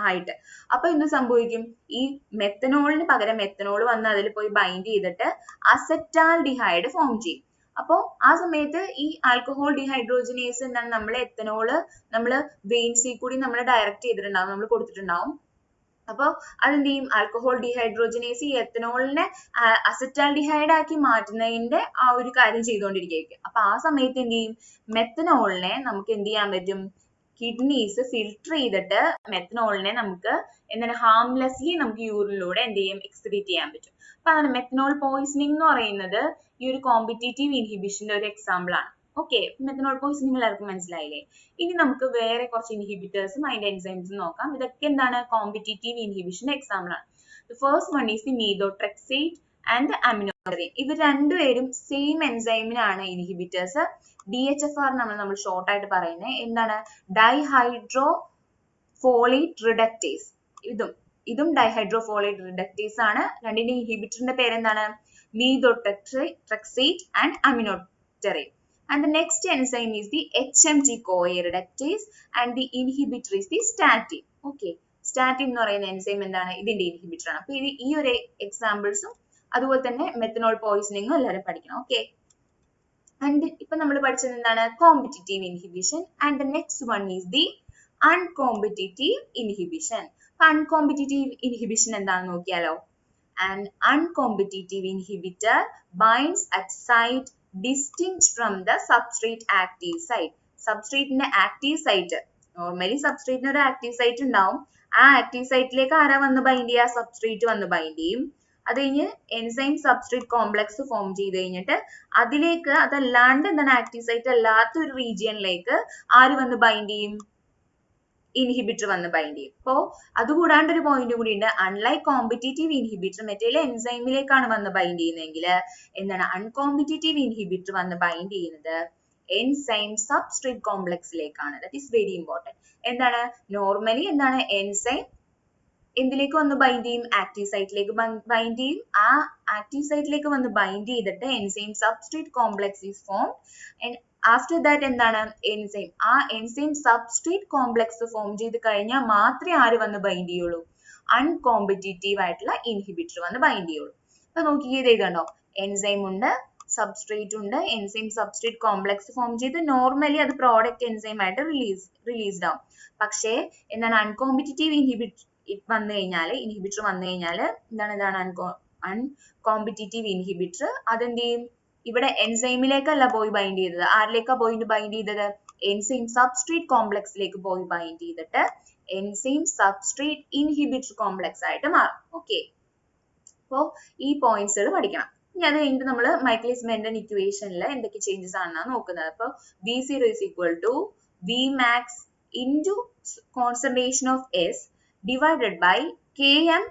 ആയിട്ട്. അപ്പൊ എന്ത് സംഭവിക്കും, ഈ മെത്തനോളിന് പകരം മെത്തനോൾ വന്ന് അതിൽ പോയി ബൈൻഡ് ചെയ്തിട്ട് അസെറ്റാൽഡിഹൈഡ് ഫോം ചെയ്യും. അപ്പോൾ ആ സമയത്ത് ഈ ആൽക്കഹോൾ ഡീഹൈഡ്രോജനേസ് എന്താണ്, നമ്മളെ എത്തനോള് നമ്മൾ വെയിൻസിൽ കൂടി നമ്മൾ ഡയറക്റ്റ് ചെയ്തിട്ടുണ്ടാവും, നമ്മൾ കൊടുത്തിട്ടുണ്ടാവും. അപ്പോൾ അതെന്ത് ചെയ്യും, ആൽക്കഹോൾ ഡീഹൈഡ്രോജനേസ് ഈ എത്തനോളിനെ അസെറ്റാൽഡിഹൈഡ് ആക്കി മാറ്റുന്നതിന്റെ ആ ഒരു കാര്യം ചെയ്തുകൊണ്ടിരിക്കുകയായിരിക്കും. അപ്പൊ ആ സമയത്ത് എന്ത് ചെയ്യും, മെത്തനോളിനെ നമുക്ക് എന്ത് ചെയ്യാൻ പറ്റും, കിഡ്നീസ് ഫിൽട്ടർ ചെയ്തിട്ട് മെത്തനോളിനെ നമുക്ക് എന്താണ് ഹാംലെസ്ലി നമുക്ക് യൂറിനിലൂടെ എന്ത് ചെയ്യും, എക്സ്ക്രീറ്റ് ചെയ്യാൻ പറ്റും. അപ്പൊ അതാണ് മെത്തനോൾ പോയിസണിങ് എന്ന് പറയുന്നത് ഈ ഒരു കോമ്പറ്റീറ്റീവ് ഇൻഹിബിഷന്റെ ഒരു എക്സാമ്പിൾ ആണ്. ഓക്കെ, മെത്തനോൾ പോയിസണിങ് എല്ലാവർക്കും മനസ്സിലായില്ലേ? ഇനി നമുക്ക് വേറെ കുറച്ച് ഇൻഹിബിറ്റേഴ്സും അതിന്റെ എൻസൈംസും നോക്കാം. ഇതൊക്കെ എന്താണ്, കോമ്പറ്റീറ്റീവ് ഇൻഹിബിഷന്റെ എക്സാമ്പിൾ ആണ്. The first one is the methotrexate and aminoterine. ഇവർ രണ്ടുപേരും സെയിം എൻസൈമിനാണ് ഇൻഹിബിറ്റേഴ്സ്. DHFR നമ്മൾ ഷോർട്ട് ആയിട്ട് പറയുന്നത് എന്താണ്, ഡൈഹൈഡ്രോ ഫോളേറ്റ് റിഡക്ടേസ്. ഇതും ഡൈഹൈഡ്രോഫോളേറ്റ് റിഡക്ടേസ് ആണ്. രണ്ടിന്റെ ഇൻഹിബിറ്ററിന്റെ പേരെന്താണ്, methotrexate and aminoterine. And the next enzyme is the HMG-CoA reductase and the inhibitor is the statin. Okay, statin എന്ന് പറയുന്ന എൻസൈം എന്താണ്, ഇതിന്റെ ഇൻഹിബിറ്റർ ആണ്. അപ്പൊ ഈ ഒരു എക്സാമ്പിൾസും അതുപോലെ തന്നെ മെത്തനോൾ പോയിസണിങ്ങും എല്ലാവരും പഠിക്കണം. ഓക്കെ, ആൻഡ് ഇപ്പൊ നമ്മൾ പഠിച്ചത് എന്താണ്, competitive inhibition. And the next one is the uncompetitive inhibition. Uncompetitive inhibition എന്താണെന്ന് നോക്കിയാലോ. An uncompetitive inhibitor binds at site distinct from the substrate active site. സബ്സ്ട്രേറ്റിന്റെ ആക്റ്റീവ് സൈറ്റ്, നോർമലി സബ്സ്ട്രേറ്റിന് ഒരു ആക്റ്റീവ് സൈറ്റ് ഉണ്ടാവും. ആ ആക്റ്റീവ് സൈറ്റിലേക്ക് ആരാ വന്ന് ബൈൻഡ് ചെയ്യുക, സബ്സ്ട്രേറ്റ് വന്ന് ബൈൻഡ് ചെയ്യും. അത് കഴിഞ്ഞ് എൻസൈം സബ്സ്ട്രേറ്റ് കോംപ്ലക്സ് ഫോം ചെയ്ത് കഴിഞ്ഞിട്ട് അതിലേക്ക് അതല്ലാണ്ട് എന്താണ് ആക്റ്റീവ് സൈറ്റ് അല്ലാത്ത ഒരു റീജിയനിലേക്ക് ആര് വന്ന് ബൈൻഡ് ചെയ്യും, ഇൻഹിബിറ്റർ വന്ന് ബൈൻഡ് ചെയ്യും. അപ്പോ അതുകൂടാണ്ട് ഒരു പോയിന്റ് കൂടി ഉണ്ട്, അൺലൈക്ക് കോമ്പറ്റീറ്റീവ് ഇൻഹിബിറ്റർ മറ്റേ എൻസൈമിലേക്കാണ് വന്ന് ബൈൻഡ് ചെയ്യുന്നതെങ്കിൽ എന്താണ്, അൺകോമ്പറ്റീറ്റീവ് ഇൻഹിബിറ്റർ വന്ന് ബൈൻഡ് ചെയ്യുന്നത് എൻസൈം സബ്സ്ട്രേറ്റ് കോംപ്ലക്സിലേക്കാണ്. That is very important. എന്താണ്, നോർമലി എന്താണ് എൻസൈം എന്തിലേക്ക് വന്ന് ബൈൻഡ് ചെയ്യും, ആക്റ്റീവ് സൈറ്റിലേക്ക് ബൈൻഡ് ചെയ്യും. ആ ആക്റ്റീവ് സൈറ്റിലേക്ക് വന്ന് ബൈൻഡ് ചെയ്തിട്ട് enzyme substrate complex is form. After that എന്താണ്, എൻസൈം ആ എൻസൈം സബ്സ്ട്രേറ്റ് കോംപ്ലക്സ് ഫോം ചെയ്ത് കഴിഞ്ഞാൽ മാത്രമേ ആര് വന്ന് ബൈൻഡ് ചെയ്യുള്ളൂ, അൺകോമ്പറ്റീറ്റീവ് ആയിട്ടുള്ള ഇൻഹിബിറ്റർ വന്ന് ബൈൻഡ് ചെയ്യുള്ളൂ. അപ്പൊ നോക്കിയത് ഇതുണ്ടോ, എൻസൈം ഉണ്ട്, സബ്സ്ട്രേറ്റ് ഉണ്ട്, എൻസൈം സബ്സ്ട്രേറ്റ് കോംപ്ലക്സ് ഫോം ചെയ്ത് നോർമലി അത് പ്രോഡക്റ്റ് എൻസൈം ആയിട്ട് റിലീസ്ഡ് ആവും. പക്ഷേ എന്താണ്, അൺകോമ്പറ്റീറ്റീവ് ഇൻഹിബിറ്റർ വന്നു കഴിഞ്ഞാൽ എന്താണ്, ഇതാണ് അൺകോമ്പറ്റീറ്റീവ് ഇൻഹിബിറ്റർ. അതെന്ത് ചെയ്യും, ഇവിടെ എൻസൈമിലേക്കല്ല പോയി ബൈൻഡ് ചെയ്തത്, ആരിലേക്കാ പോയി ബൈൻഡ് ചെയ്തത്, എൻസൈം സബ്സ്ട്രേറ്റ് കോംപ്ലക്സിലേക്ക് പോയി ബൈൻഡ് ചെയ്തിട്ട് എൻസൈം സബ്സ്ട്രേറ്റ് ഇൻഹിബിറ്റർ കോംപ്ലക്സ് ആയിട്ട് മാറും. ഓക്കെ, അപ്പോ ഈ പോയിന്റ്സുകൾ പഠിക്കണം. ഇനി അത് കഴിഞ്ഞിട്ട് നമ്മൾ മൈക്കലിസ് മെന്റൻ ഇക്വേഷനിൽ എന്തൊക്കെ ചേഞ്ചസ് ആണെന്നാണ് നോക്കുന്നത്. അപ്പോൾ V0 is equal to Vmax into concentration of S divided by Km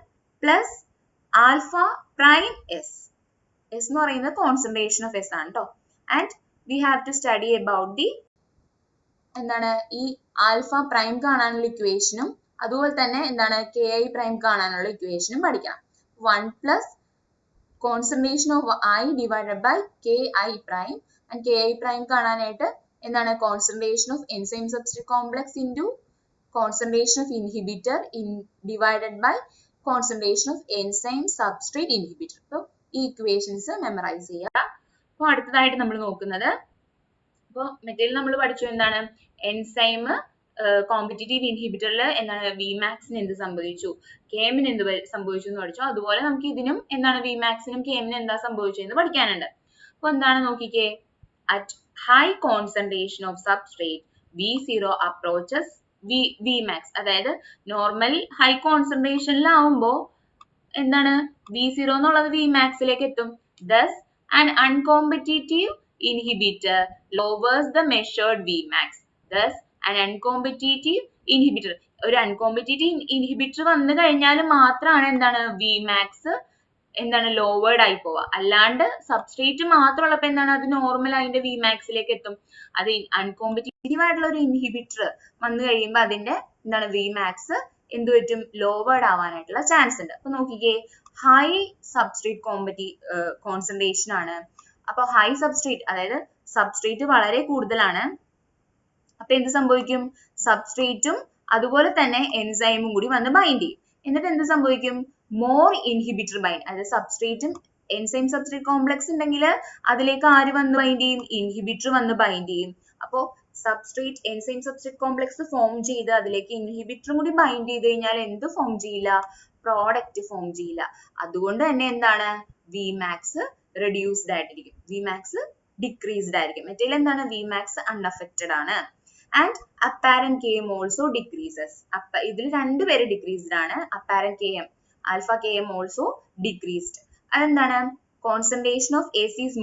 plus alpha prime S. S എന്ന് പറയുന്നത് കോൺസെൻട്രേഷൻ ഓഫ് S ആണ് കേട്ടോ. And we have to study about the എന്താണ്, ഈ ആൽഫ പ്രൈം കാണാനുള്ള ഇക്വേഷനും അതുപോലെ തന്നെ എന്താണ് KI പ്രൈം കാണാനുള്ള ഇക്വേഷനും പഠിക്കണം. 1 plus concentration of I divided by KI prime. And KI prime കാണാനായിട്ട് എന്താണ്, concentration of enzyme substrate complex into concentration of inhibitor divided by concentration of enzyme substrate inhibitor. അപ്പോൾ ഈ ഇക്വേഷൻസ് മെമ്മറൈസ് ചെയ്യുക. അപ്പോൾ അടുത്തതായിട്ട് നമ്മൾ നോക്കുന്നത്, അപ്പോൾ മെറ്റീരിയൽ നമ്മൾ പഠിച്ചു എന്താണ്, എൻസൈം കോമ്പറ്റീറ്റീവ് ഇൻഹിബിറ്ററിൽ എന്താണ് വിമാക്സിന് എന്ത് സംഭവിച്ചു, കെഎമ്മിന് എന്ത് സംഭവിച്ചു എന്ന് പഠിച്ചു. അതുപോലെ നമുക്ക് ഇതിനും എന്താണ് വിമാക്സിനും കെഎമ്മിനും എന്താ സംഭവിച്ചതെന്ന് പഠിക്കാനുണ്ട്. അപ്പോൾ എന്താണ് നോക്കിക്കേ, at high concentration of substrate V0 approaches Vmax, അതായത് നോർമൽ ഹൈ കോൺസെൻട്രേഷനിലാവുമ്പോ എന്താണ് V0 എന്നുള്ളത് Vmaxലേക്ക് എത്തും. Thus an uncompetitive inhibitor lowers the measured Vmax. Thus an uncompetitive inhibitor, ഒരു uncompetitive inhibitor വന്നു കഴിഞ്ഞാൽ മാത്രമാണ് എന്താണ് Vmax എന്താണ് ലോവേർഡ് ആയി പോവുക. അല്ലാണ്ട് സബ്സ്ട്രേറ്റ് മാത്രമുള്ളപ്പോ എന്താണ് അത് നോർമൽ അതിന്റെ Vmaxലേക്ക് എത്തും. അത് അൺകോമ്പറ്റീറ്റീവ് ആയിട്ടുള്ള ഒരു ഇൻഹിബിറ്റർ വന്നു കഴിയുമ്പോൾ അതിന്റെ എന്താണ് Vmax എന്ത് പറ്റും ലോവേർഡ് ആവാനായിട്ടുള്ള ചാൻസ് ഉണ്ട്. അപ്പൊ നോക്കിക്കേ, ഹൈ സബ്സ്ട്രേറ്റ് കോൺസെൻട്രേഷൻ ആണ്. അപ്പൊ ഹൈ സബ്സ്ട്രേറ്റ്, അതായത് സബ്സ്ട്രേറ്റ് വളരെ കൂടുതലാണ്. അപ്പൊ എന്ത് സംഭവിക്കും? സബ്സ്ട്രേറ്റും അതുപോലെ തന്നെ എൻസൈമും കൂടി വന്ന് ബൈൻഡ് ചെയ്യും. എന്നിട്ട് എന്ത് സംഭവിക്കും? മോർ ഇൻഹിബിറ്റർ ബൈൻഡ്, അതായത് സബ്സ്ട്രേറ്റും എൻസൈം സബ്സ്ട്രേറ്റ് കോംപ്ലക്സ് ഉണ്ടെങ്കിൽ അതിലേക്ക് ആര് വന്ന് ബൈൻഡ് ചെയ്യും? ഇൻഹിബിറ്റർ വന്ന് ബൈൻഡ് ചെയ്യും. അപ്പോ substrate enzyme substrate complex form ചെയ്ത് അതിലേക്ക് ഇൻഹിബിറ്ററും കൂടി ബൈൻഡ് ചെയ്ത് കഴിഞ്ഞാൽ എന്ത് ഫോം ചെയ്യില്ല? പ്രോഡക്റ്റ് ഫോം ചെയ്യില്ല. അതുകൊണ്ട് തന്നെ എന്താണ് Vmax റെഡ്യൂസ്ഡ് ആയിട്ടിരിക്കും, Vmax ഡിക്രീസ്ഡ് ആയിരിക്കും. മറ്റേ എന്താണ് Vmax അൺഅഫക്റ്റഡ് ആണ്. And apparent Km also decreases. ഇതിൽ രണ്ടുപേര് ഡിക്രീസ്ഡ് ആണ്. Apparent Km, alpha Km also decreased. അതെന്താണ്? Concentration of AC is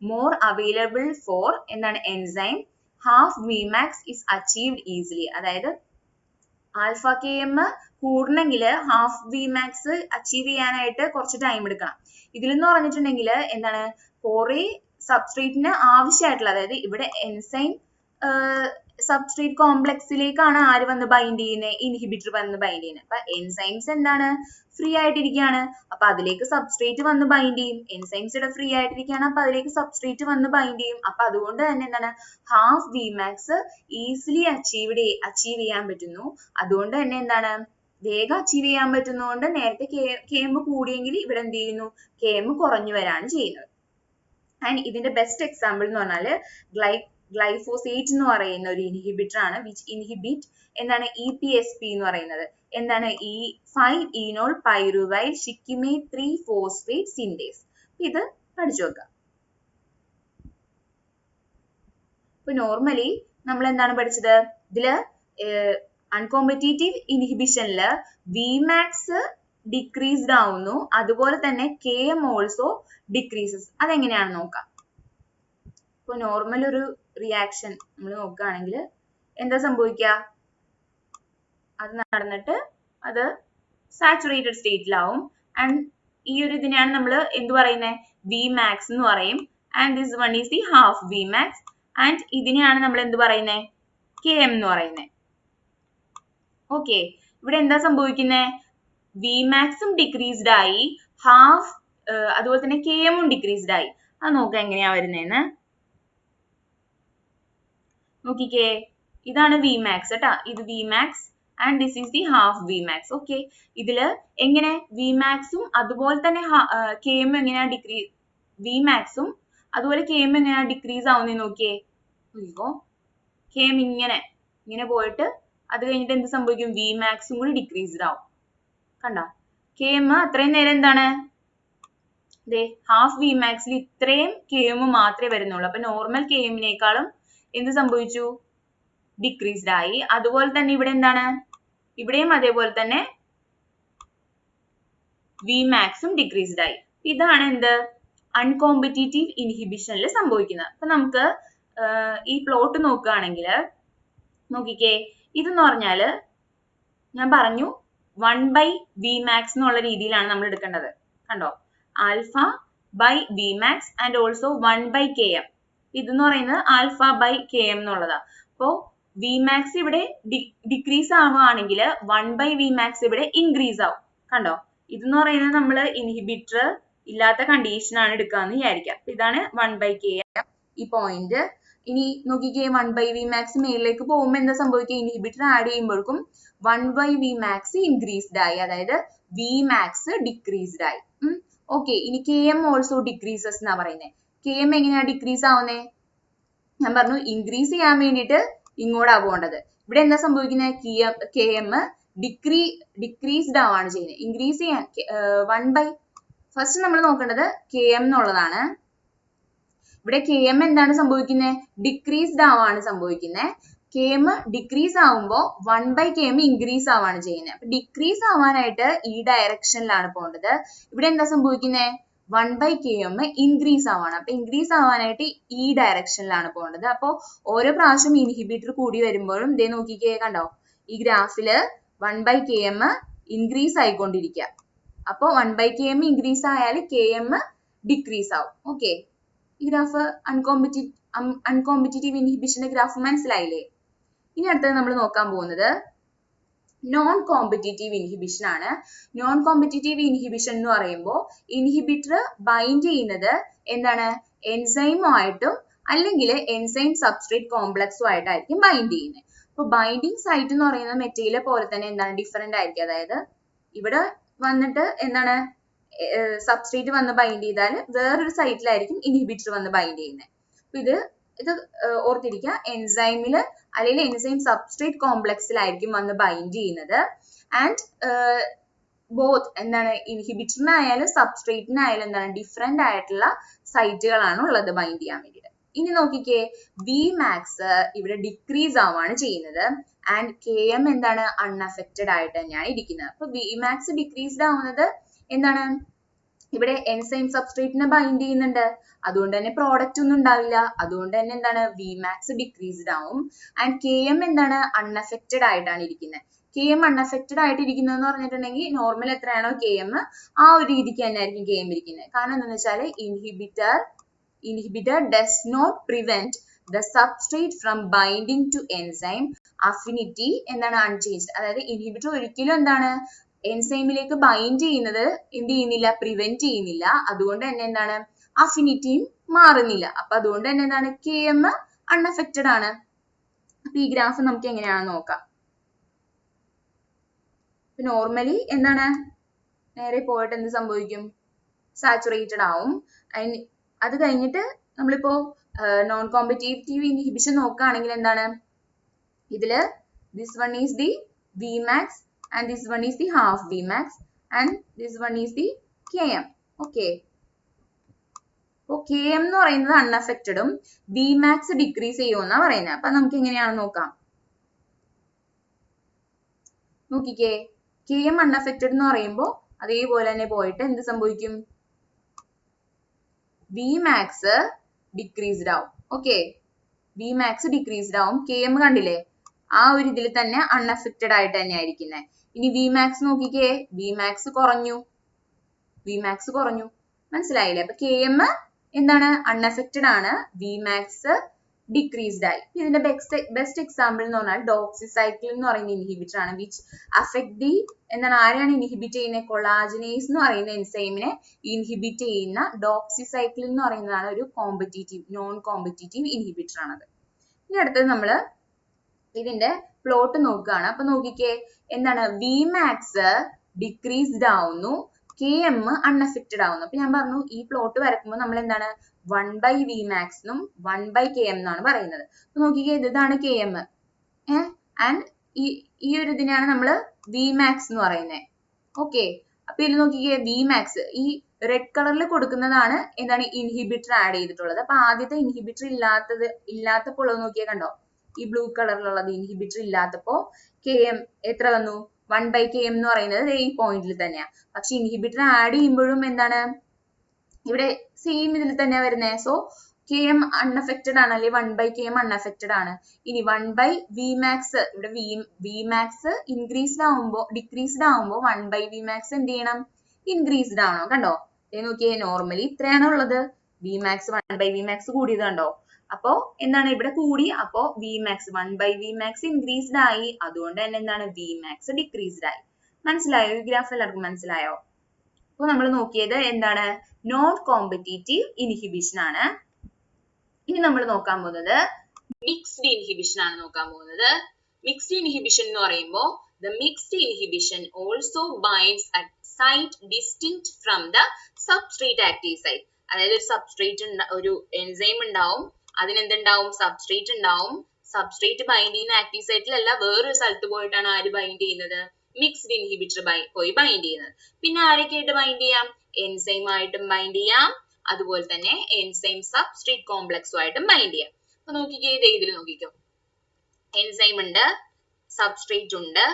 more available for എന്താണ് enzyme. Half Vmax is achieved easily. അതായത് ആൽഫ Km കൂടണമെങ്കിൽ ഹാഫ് Vmax അച്ചീവ് ചെയ്യാനായിട്ട് കുറച്ച് ടൈം എടുക്കണം. ഇതിലെന്ന് പറഞ്ഞിട്ടുണ്ടെങ്കിൽ എന്താണ് കുറെ സബ്സ്ട്രേറ്റിന് ആവശ്യമായിട്ടുള്ള, അതായത് ഇവിടെ എൻസൈം സബ്സ്ട്രേറ്റ് കോംപ്ലക്സിലേക്കാണ് ആര് വന്ന് ബൈൻഡ് ചെയ്യുന്നത്? ഇൻഹിബിറ്റർ വന്ന് ബൈൻഡ് ചെയ്യുന്നത്. അപ്പൊ എൻസൈംസ് എന്താണ് ഫ്രീ ആയിട്ടിരിക്കുകയാണ്. അപ്പൊ അതിലേക്ക് സബ്സ്ട്രേറ്റ് വന്ന് ബൈൻഡ് ചെയ്യും. എൻസൈംസ് ഇവിടെ ഫ്രീ ആയിട്ടിരിക്കുകയാണ്. അപ്പൊ അതിലേക്ക് സബ്സ്ട്രേറ്റ് വന്ന് ബൈൻഡ് ചെയ്യും. അപ്പൊ അതുകൊണ്ട് തന്നെ എന്താണ് ഹാഫ് Vmax ഈസിലി അച്ചീവ് ചെയ്യാൻ പറ്റുന്നു. അതുകൊണ്ട് തന്നെ എന്താണ് വേഗം അച്ചീവ് ചെയ്യാൻ പറ്റുന്നതുകൊണ്ട് നേരത്തെ Km കൂടിയെങ്കിൽ ഇവിടെ എന്ത് ചെയ്യുന്നു? Km കുറഞ്ഞു വരാണ് ചെയ്യുന്നത്. ആൻഡ് ഇതിന്റെ ബെസ്റ്റ് എക്സാമ്പിൾ എന്ന് പറഞ്ഞാല് ഗ്ലൈഫോസേറ്റ് എന്ന് പറയുന്ന ഒരു ഇൻഹിബിറ്റർ ആണ്. വിച്ച് ഇൻഹിബിറ്റ് എന്താണ് EPSP എന്ന് പറയുന്നത്. എന്താണ് ഈ 5-enol pyruvate shikimate 3-phosphate synthase. ഇത് പഠിച്ചു വെക്കുക. ഇപ്പൊ നോർമലി നമ്മൾ എന്താണ് പഠിച്ചത്? ഇതില് അൺകോമ്പറ്റീറ്റീവ് ഇൻഹിബിഷനില് Vmax ഡിക്രീസ്ഡ് ആവുന്നു, അതുപോലെ തന്നെ Km ഓൾസോ ഡിക്രീസസ്. അതെങ്ങനെയാണ് നോക്കാം. ഇപ്പൊ നോർമൽ ഒരു റിയാക്ഷൻ നമ്മൾ നോക്കുകയാണെങ്കിൽ എന്താ സംഭവിക്കുക? അത് നടന്നിട്ട് അത് സാച്ചുറേറ്റഡ് സ്റ്റേറ്റിലാവും. ആൻഡ് ഈ ഒരു ഇതിനെയാണ് നമ്മൾ എന്ത് പറയുന്നത്? Vmax എന്ന് പറയും. And this one is the half Vmax. And ഇതിനെയാണ് നമ്മൾ എന്ത് പറയുന്നത്? Km എന്ന് പറയുന്നത്. ഓക്കെ, ഇവിടെ എന്താ സംഭവിക്കുന്നത്? Vmaxും ഡിക്രീസ്ഡ് ആയി, ഹാഫ് അതുപോലെ തന്നെ Kmഉം ഡിക്രീസ്ഡ് ആയി. അത് നോക്കാം എങ്ങനെയാ വരുന്നതെന്ന്. നോക്കിക്കേ, ഇതാണ് Vmax കേട്ടാ, ഇത് Vmax and this is the half Vmax. Okay, ഇതില് എങ്ങനെ Vmaxും അതുപോലെ തന്നെ Km എങ്ങനെയാ Vmaxും അതുപോലെ Km എങ്ങനെയാ ഡിക്രീസ് ആവുന്നത് നോക്കിയേ. Km ഇങ്ങനെ പോയിട്ട് അത് കഴിഞ്ഞിട്ട് എന്ത് സംഭവിക്കും? Vmaxും കൂടി ഡിക്രീസ്ഡ് ആവും. കണ്ട, Km അത്രയും നേരം എന്താണ് ഹാഫ് Vmaxൽ ഇത്രയും Km മാത്രമേ വരുന്നുള്ളൂ. അപ്പൊ നോർമൽ Kmനേക്കാളും എന്ത് സംഭവിച്ചു? ഡിക്രീസ്ഡ് ആയി. അതുപോലെ തന്നെ ഇവിടെ എന്താണ്? ഇവിടെയും അതേപോലെ തന്നെ Vmaxും ഡിക്രീസ്ഡ് ആയി. ഇതാണ് എന്ത് അൺകോമ്പറ്റീറ്റീവ് ഇൻഹിബിഷനിൽ സംഭവിക്കുന്നത്. അപ്പൊ നമുക്ക് ഈ പ്ലോട്ട് നോക്കുകയാണെങ്കിൽ നോക്കിക്കേ, ഇതെന്ന് പറഞ്ഞാല് ഞാൻ പറഞ്ഞു 1/Vmax എന്നുള്ള രീതിയിലാണ് നമ്മൾ എടുക്കേണ്ടത്. കണ്ടോ, alpha by Vmax and also 1/Km. ഇതെന്ന് പറയുന്നത് ആൽഫ ബൈ Km എന്നുള്ളതാ. അപ്പോ Vmax ഇവിടെ ഡിക്രീസ് ആവുകയാണെങ്കിൽ 1/Vmax ഇവിടെ ഇൻക്രീസ് ആവും. കണ്ടോ, ഇതെന്ന് പറയുന്നത് നമ്മൾ ഇൻഹിബിറ്റർ ഇല്ലാത്ത കണ്ടീഷനാണ് എടുക്കാന്ന് വിചാരിക്കാം. ഇതാണ് 1/Km ഈ പോയിന്റ്. ഇനി നോക്കിക്കേ, 1/Vmax മേളിലേക്ക് പോകുമ്പോൾ എന്താ സംഭവിക്കുക? ഇൻഹിബിറ്റർ ആഡ് ചെയ്യുമ്പോഴേക്കും 1/Vmax ഇൻക്രീസ്ഡ് ആയി, അതായത് Vmax ഡിക്രീസ്ഡ് ആയി. ഓക്കെ, ഇനി Km ഓൾസോ ഡിക്രീസസ് എന്നാ പറയുന്നത്. Km എങ്ങനെയാ ഡിക്രീസ് ആവുന്നത്? ഞാൻ പറഞ്ഞു ഇൻക്രീസ് ചെയ്യാൻ വേണ്ടിയിട്ട് ഇങ്ങോട്ടാ പോകേണ്ടത്. ഇവിടെ എന്താ സംഭവിക്കുന്നത്? Km ഡിക്രീസ്ഡ് ആവാണ് ചെയ്യുന്നത്. ഇൻക്രീസ് ചെയ്യാൻ ഫസ്റ്റ് നമ്മൾ നോക്കേണ്ടത് Km എന്നുള്ളതാണ്. ഇവിടെ Km എന്താണ് സംഭവിക്കുന്നത്? ഡിക്രീസ്ഡ് ആവാണ് സംഭവിക്കുന്നത്. km ഡിക്രീസ് ആവുമ്പോൾ 1/km ഇൻക്രീസ് ആവാണ് ചെയ്യുന്നത്. അപ്പൊ ഡിക്രീസ് ആവാനായിട്ട് ഈ ഡയറക്ഷനിലാണ് പോകേണ്ടത്. ഇവിടെ എന്താ സംഭവിക്കുന്നത്? 1/km increase ആവാണ്. അപ്പൊ ഇൻക്രീസ് ആവാനായിട്ട് ഈ ഡയറക്ഷനിലാണ് പോകേണ്ടത്. അപ്പൊ ഓരോ പ്രാവശ്യം ഇൻഹിബിറ്റർ കൂടി വരുമ്പോഴും ഇതേ നോക്കിക്കേ, കണ്ടോ ഈ ഗ്രാഫില് 1/km ഇൻക്രീസ് ആയിക്കൊണ്ടിരിക്കുക. അപ്പൊ 1/km ഇൻക്രീസ് ആയാൽ km ഡിക്രീസ് ആവും. ഓക്കെ, ഈ ഗ്രാഫ് അൺകോമ്പറ്റീറ്റീവ് ഇൻഹിബിഷന്റെ ഗ്രാഫ് മനസ്സിലായില്ലേ? ഇനി അടുത്തത് നമ്മൾ നോക്കാൻ പോകുന്നത് നോൺ കോമ്പറ്റീറ്റീവ് ഇൻഹിബിഷൻ ആണ്. നോൺ കോമ്പറ്റീറ്റീവ് ഇൻഹിബിഷൻ എന്ന് പറയുമ്പോൾ ഇൻഹിബിറ്റർ ബൈൻഡ് ചെയ്യുന്നത് എന്താണ്? എൻസൈമുമായിട്ടും അല്ലെങ്കിൽ എൻസൈം സബ്സ്ട്രേറ്റ് കോംപ്ലക്സും ആയിട്ടായിരിക്കും ബൈൻഡ് ചെയ്യുന്നത്. അപ്പൊ ബൈൻഡിങ് സൈറ്റ് എന്ന് പറയുന്നത് മെറ്റീരിയൽ പോലെ തന്നെ എന്താണ്? ഡിഫറെന്റ് ആയിരിക്കും. അതായത് ഇവിടെ വന്നിട്ട് എന്താണ്? സബ്സ്ട്രേറ്റ് വന്ന് ബൈൻഡ് ചെയ്താൽ വേറൊരു സൈറ്റിലായിരിക്കും ഇൻഹിബിറ്റർ വന്ന് ബൈൻഡ് ചെയ്യുന്നത്. അപ്പൊ ഇത് ഓർത്തിരിക്കുക, എൻസൈമില് അല്ലെങ്കിൽ എൻസൈം സബ്സ്ട്രേറ്റ് കോംപ്ലക്സിലായിരിക്കും വന്ന് ബൈൻഡ് ചെയ്യുന്നത്. ആൻഡ് ബോത്ത് എന്താണ്? ഇൻഹിബിറ്ററിനായാലും സബ്സ്ട്രേറ്റിനായാലും എന്താണ്? ഡിഫറെന്റ് ആയിട്ടുള്ള സൈറ്റുകളാണ് ഉള്ളത് ബൈൻഡ് ചെയ്യാൻ വേണ്ടിയിട്ട്. ഇനി നോക്കിക്കേ, Vmax ഇവിടെ ഡിക്രീസ് ആവാണ് ചെയ്യുന്നത്. ആൻഡ് Km എന്താണ്? അൺഅഫക്റ്റഡ് ആയിട്ട് തന്നെയാണ് ഇരിക്കുന്നത്. അപ്പൊ Vmax ഡിക്രീസ്ഡ് ആവുന്നത് എന്താണ്? ഇവിടെ എൻസൈം സബ്സ്ട്രേറ്റിനെ ബൈൻഡ് ചെയ്യുന്നുണ്ട്, അതുകൊണ്ട് തന്നെ പ്രോഡക്റ്റ് ഒന്നും ഉണ്ടാവില്ല. അതുകൊണ്ട് തന്നെ എന്താണ്? Vmax ഡിക്രീസ്ഡ് ആവും. ആൻഡ് Km എന്താണ്? അൺഅഫക്റ്റഡ് ആയിട്ടാണ് ഇരിക്കുന്നത്. Km അൺഅഫക്റ്റഡ് ആയിട്ട് ഇരിക്കുന്നത് എന്ന് പറഞ്ഞിട്ടുണ്ടെങ്കിൽ നോർമൽ എത്രയാണോ Km ആ ഒരു രീതിക്ക് തന്നെ ആയിരിക്കും Km ഇരിക്കുന്നത്. കാരണം എന്താണെന്ന് വെച്ചാൽ inhibitor does not prevent the substrate from binding to enzyme. Affinity എന്താണ്? unchanged. അതായത് ഇൻഹിബിറ്റർ ഒരിക്കലും എന്താണ്? എൻസൈമിലേക്ക് ബൈൻഡ് ചെയ്യുന്നത് എന്ത് ചെയ്യുന്നില്ല? പ്രിവെന്റ് ചെയ്യുന്നില്ല. അതുകൊണ്ട് തന്നെ എന്താണ്? അഫിനിറ്റിയും മാറുന്നില്ല. അപ്പൊ അതുകൊണ്ട് തന്നെ എന്താണ്? Km അൺഅഫക്റ്റഡ് ആണ്. അപ്പൊ ഈ ഗ്രാഫ് നമുക്ക് എങ്ങനെയാണെന്ന് നോക്കാം. നോർമലി എന്താണ്? നേരെ പോയിട്ട് എന്ത് സംഭവിക്കും? സാച്ചുറേറ്റഡ് ആവും. അത് കഴിഞ്ഞിട്ട് നമ്മളിപ്പോ നോൺ കോമ്പറ്റീറ്റീവ് ഇൻഹിബിഷൻ നോക്കുകയാണെങ്കിൽ എന്താണ്? ഇതില് this one is the Vmax and this one is the half Vmax and this one is the Km. Okay. അപ്പൊ Km എന്ന് പറയുന്നത് അൺഅഫക്റ്റഡും Vmax ഡിക്രീസ് ചെയ്യുമെന്നാണ് പറയുന്നത്. അപ്പൊ നമുക്ക് എങ്ങനെയാണെന്ന് നോക്കാം. നോക്കിക്കേ, Km അൺഅഫക്റ്റഡ് എന്ന് പറയുമ്പോൾ അതേപോലെ തന്നെ പോയിട്ട് എന്ത് സംഭവിക്കും? Vmax ഡിക്രീസ്ഡ് ആവും. ഓക്കെ, Vmax ഡിക്രീസ്ഡ് ആവും. Km കണ്ടില്ലേ? ആ ഒരു ഇതിൽ തന്നെ അൺഅഫക്റ്റഡ് ആയിട്ട് തന്നെ ആയിരിക്കുന്നത്. ഇനി Vmax നോക്കിക്കേ, Vmax കുറഞ്ഞു. മനസ്സിലായില്ലേ? അപ്പൊ Km എന്താണ്? അൺഅഫക്റ്റഡ് ആണ്. Vmax ഡിക്രീസ്ഡ് ആയി. ഇതിന്റെ ബെസ്റ്റ് എക്സാമ്പിൾ എന്ന് പറഞ്ഞാൽ ഡോക്സിസൈക്ലിൻ എന്ന് പറയുന്ന ഇൻഹിബിറ്റർ ആണ്. വിച്ച് അഫക്ട് ദി എന്താണ്? ആരെയാണ് ഇൻഹിബിറ്റ് ചെയ്യുന്നത്? കൊളാജനേസ് എന്ന് പറയുന്ന എൻസൈമിനെ ഇൻഹിബിറ്റ് ചെയ്യുന്ന ഡോക്സിസൈക്ലിൻ എന്ന് പറയുന്നതാണ് ഒരു നോൺ കോമ്പറ്റീറ്റീവ് ഇൻഹിബിറ്റർ ആണത്. ഇനി അടുത്തത് നമ്മള് ഇതിന്റെ പ്ലോട്ട് നോക്കുകയാണ്. അപ്പൊ നോക്കിക്കേ, എന്താണ്? Vmax ഡിക്രീസ്ഡ് ആവുന്നു, Km അൺഅഫക്റ്റഡ് ആവുന്നു. അപ്പൊ ഞാൻ പറഞ്ഞു ഈ പ്ലോട്ട് വരക്കുമ്പോൾ നമ്മൾ എന്താണ്? 1/Vmax എന്നും 1/Km എന്നാണ് പറയുന്നത്. അപ്പൊ നോക്കിക്കേ, ഇതാണ് Km ആൻഡ് ഈ ഒരു ഇതിനെയാണ് നമ്മൾ Vmax എന്ന് പറയുന്നത്. ഓക്കെ, അപ്പൊ ഇതിൽ നോക്കിക്കേ, Vmax ഈ റെഡ് കളറിൽ കൊടുക്കുന്നതാണ് എന്താണ്? ഇൻഹിബിറ്റർ ആഡ് ചെയ്തിട്ടുള്ളത്. അപ്പൊ ആദ്യത്തെ ഇൻഹിബിറ്റർ ഇല്ലാത്തപ്പോൾ ഉള്ളത് നോക്കിയാൽ കണ്ടോ? ഈ ബ്ലൂ കളറിലുള്ളത് ഇൻഹിബിറ്റർ ഇല്ലാത്തപ്പോ Km എത്ര വന്നു? 1/Km എന്ന് പറയുന്നത് ഈ പോയിന്റിൽ തന്നെയാണ്. പക്ഷെ ഇൻഹിബിറ്റർ ആഡ് ചെയ്യുമ്പോഴും എന്താണ്? ഇവിടെ സെയിം ഇതിൽ തന്നെയാണ് വരുന്നത്. സോ Km അൺഅഫക്റ്റഡ് ആണ്, അല്ലെങ്കിൽ 1/Km അൺഅഫക്റ്റഡ് ആണ്. ഇനി 1/Vmax, ഇവിടെ Vmax ഡിക്രീസ്ഡ് ആവുമ്പോൾ 1/Vmax എന്ത് ചെയ്യണം? ഇൻക്രീസ്ഡ് ആവണം. കണ്ടോ? നോക്കിയേ, നോർമലി ഇത്രയാണ് ഉള്ളത്. Vmax 1/Vmax കൂടിയത് കണ്ടോ? അപ്പോ എന്താണ്? ഇവിടെ കൂടി. അപ്പോ Vmax 1/Vmax ഇൻക്രീസ്ഡ് ആയി. അതുകൊണ്ട് തന്നെ എന്താണ്? Vmax ഡിക്രീസ്ഡ് ആയി. മനസ്സിലായോ? ഈ ഗ്രാഫ് എല്ലാവർക്കും മനസ്സിലായോ? അപ്പൊ നമ്മൾ നോക്കിയത് എന്താണ്? നോൺ കോമ്പറ്റീറ്റീവ് ഇൻഹിബിഷൻ ആണ്. ഇനി നമ്മൾ നോക്കാൻ പോകുന്നത് മിക്സ്ഡ് ഇൻഹിബിഷൻ ആണ് നോക്കാൻ പോകുന്നത്. മിക്സ്ഡ് ഇൻഹിബിഷൻ എന്ന് പറയുമ്പോൾ the mixed inhibition also binds at site distinct from the substrate active site. അതായത് ഒരു സബ്സ്ട്രേറ്റ് ഒരു എൻസൈം ഉണ്ടാവും, അതിനെന്തുണ്ടാവും? സബ്സ്ട്രേറ്റ് ഉണ്ടാവും. സബ്സ്ട്രേറ്റ് ബൈൻഡ് ചെയ്യുന്ന ആക്റ്റീവ് സൈറ്റിലല്ല, വേറൊരു സ്ഥലത്ത് പോയിട്ടാണ് ആര് ബൈൻഡ് ചെയ്യുന്നത്? മിക്സ്ഡ് ഇൻഹിബിറ്റർ പോയി ബൈൻഡ് ചെയ്യുന്നത്. പിന്നെ ആരൊക്കെയായിട്ട് ബൈൻഡ് ചെയ്യാം? എൻസൈം ആയിട്ടും ബൈൻഡ് ചെയ്യാം, അതുപോലെ തന്നെ എൻസൈം സബ്സ്ട്രേറ്റ് കോംപ്ലക്സും ആയിട്ടും ബൈൻഡ് ചെയ്യാം. അപ്പൊ നോക്കിക്കേ, ഇതിൽ നോക്കിക്കോ, എൻസൈം ഉണ്ട്, സബ്സ്ട്രേറ്റ് ഉണ്ട്.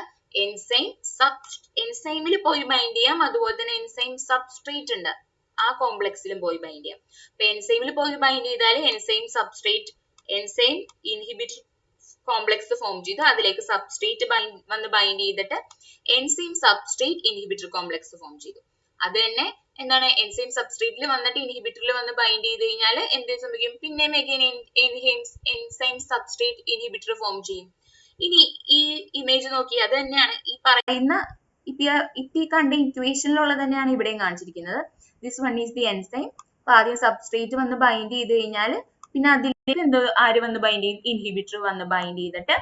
എൻസൈമിൽ പോയി ബൈൻഡ് ചെയ്യാം, അതുപോലെ തന്നെ എൻസൈം സബ്സ്ട്രേറ്റ് ഉണ്ട്, ആ കോംപ്ലക്സിലും പോയി ബൈൻഡ് ചെയ്യാം. അപ്പൊ എൻസൈമിൽ പോയി ബൈൻഡ് ചെയ്താൽ എൻസൈം ഇൻഹിബിറ്റർ കോംപ്ലക്സ് ഫോം ചെയ്തു, അതിലേക്ക് സബ്സ്ട്രേറ്റ് വന്ന് ബൈൻഡ് ചെയ്തിട്ട് enzyme substrate inhibitor complex form ചെയ്തു. അത് തന്നെ എന്താണ്, എൻസൈം സബ്സ്ട്രേറ്റിൽ വന്നിട്ട് ഇൻഹിബിറ്ററിൽ വന്ന് ബൈൻഡ് ചെയ്ത് കഴിഞ്ഞാൽ എന്ത് സംഭവിക്കും, പിന്നെയും എൻസൈം സബ്സ്ട്രേറ്റ് ഇൻഹിബിറ്റർ ഫോം ചെയ്യും. ഇനി ഈ ഇമേജ് നോക്കി, അത് തന്നെയാണ് ഈ പറയുന്ന ഇപ്പൊ ഈ കണ്ട ഇക്വേഷനിലുള്ളത് തന്നെയാണ് ഇവിടെയും കാണിച്ചിരിക്കുന്നത്. This one is the enzyme. അപ്പൊ ആദ്യം സബ്സ്ട്രേറ്റ് വന്ന് ബൈൻഡ് ചെയ്ത് കഴിഞ്ഞാൽ പിന്നെ അതിലേക്ക് എന്തോ ആര് വന്ന് ബൈൻഡ് ചെയ്യും, ഇൻഹിബിറ്റർ വന്ന് ബൈൻഡ് ചെയ്തിട്ട്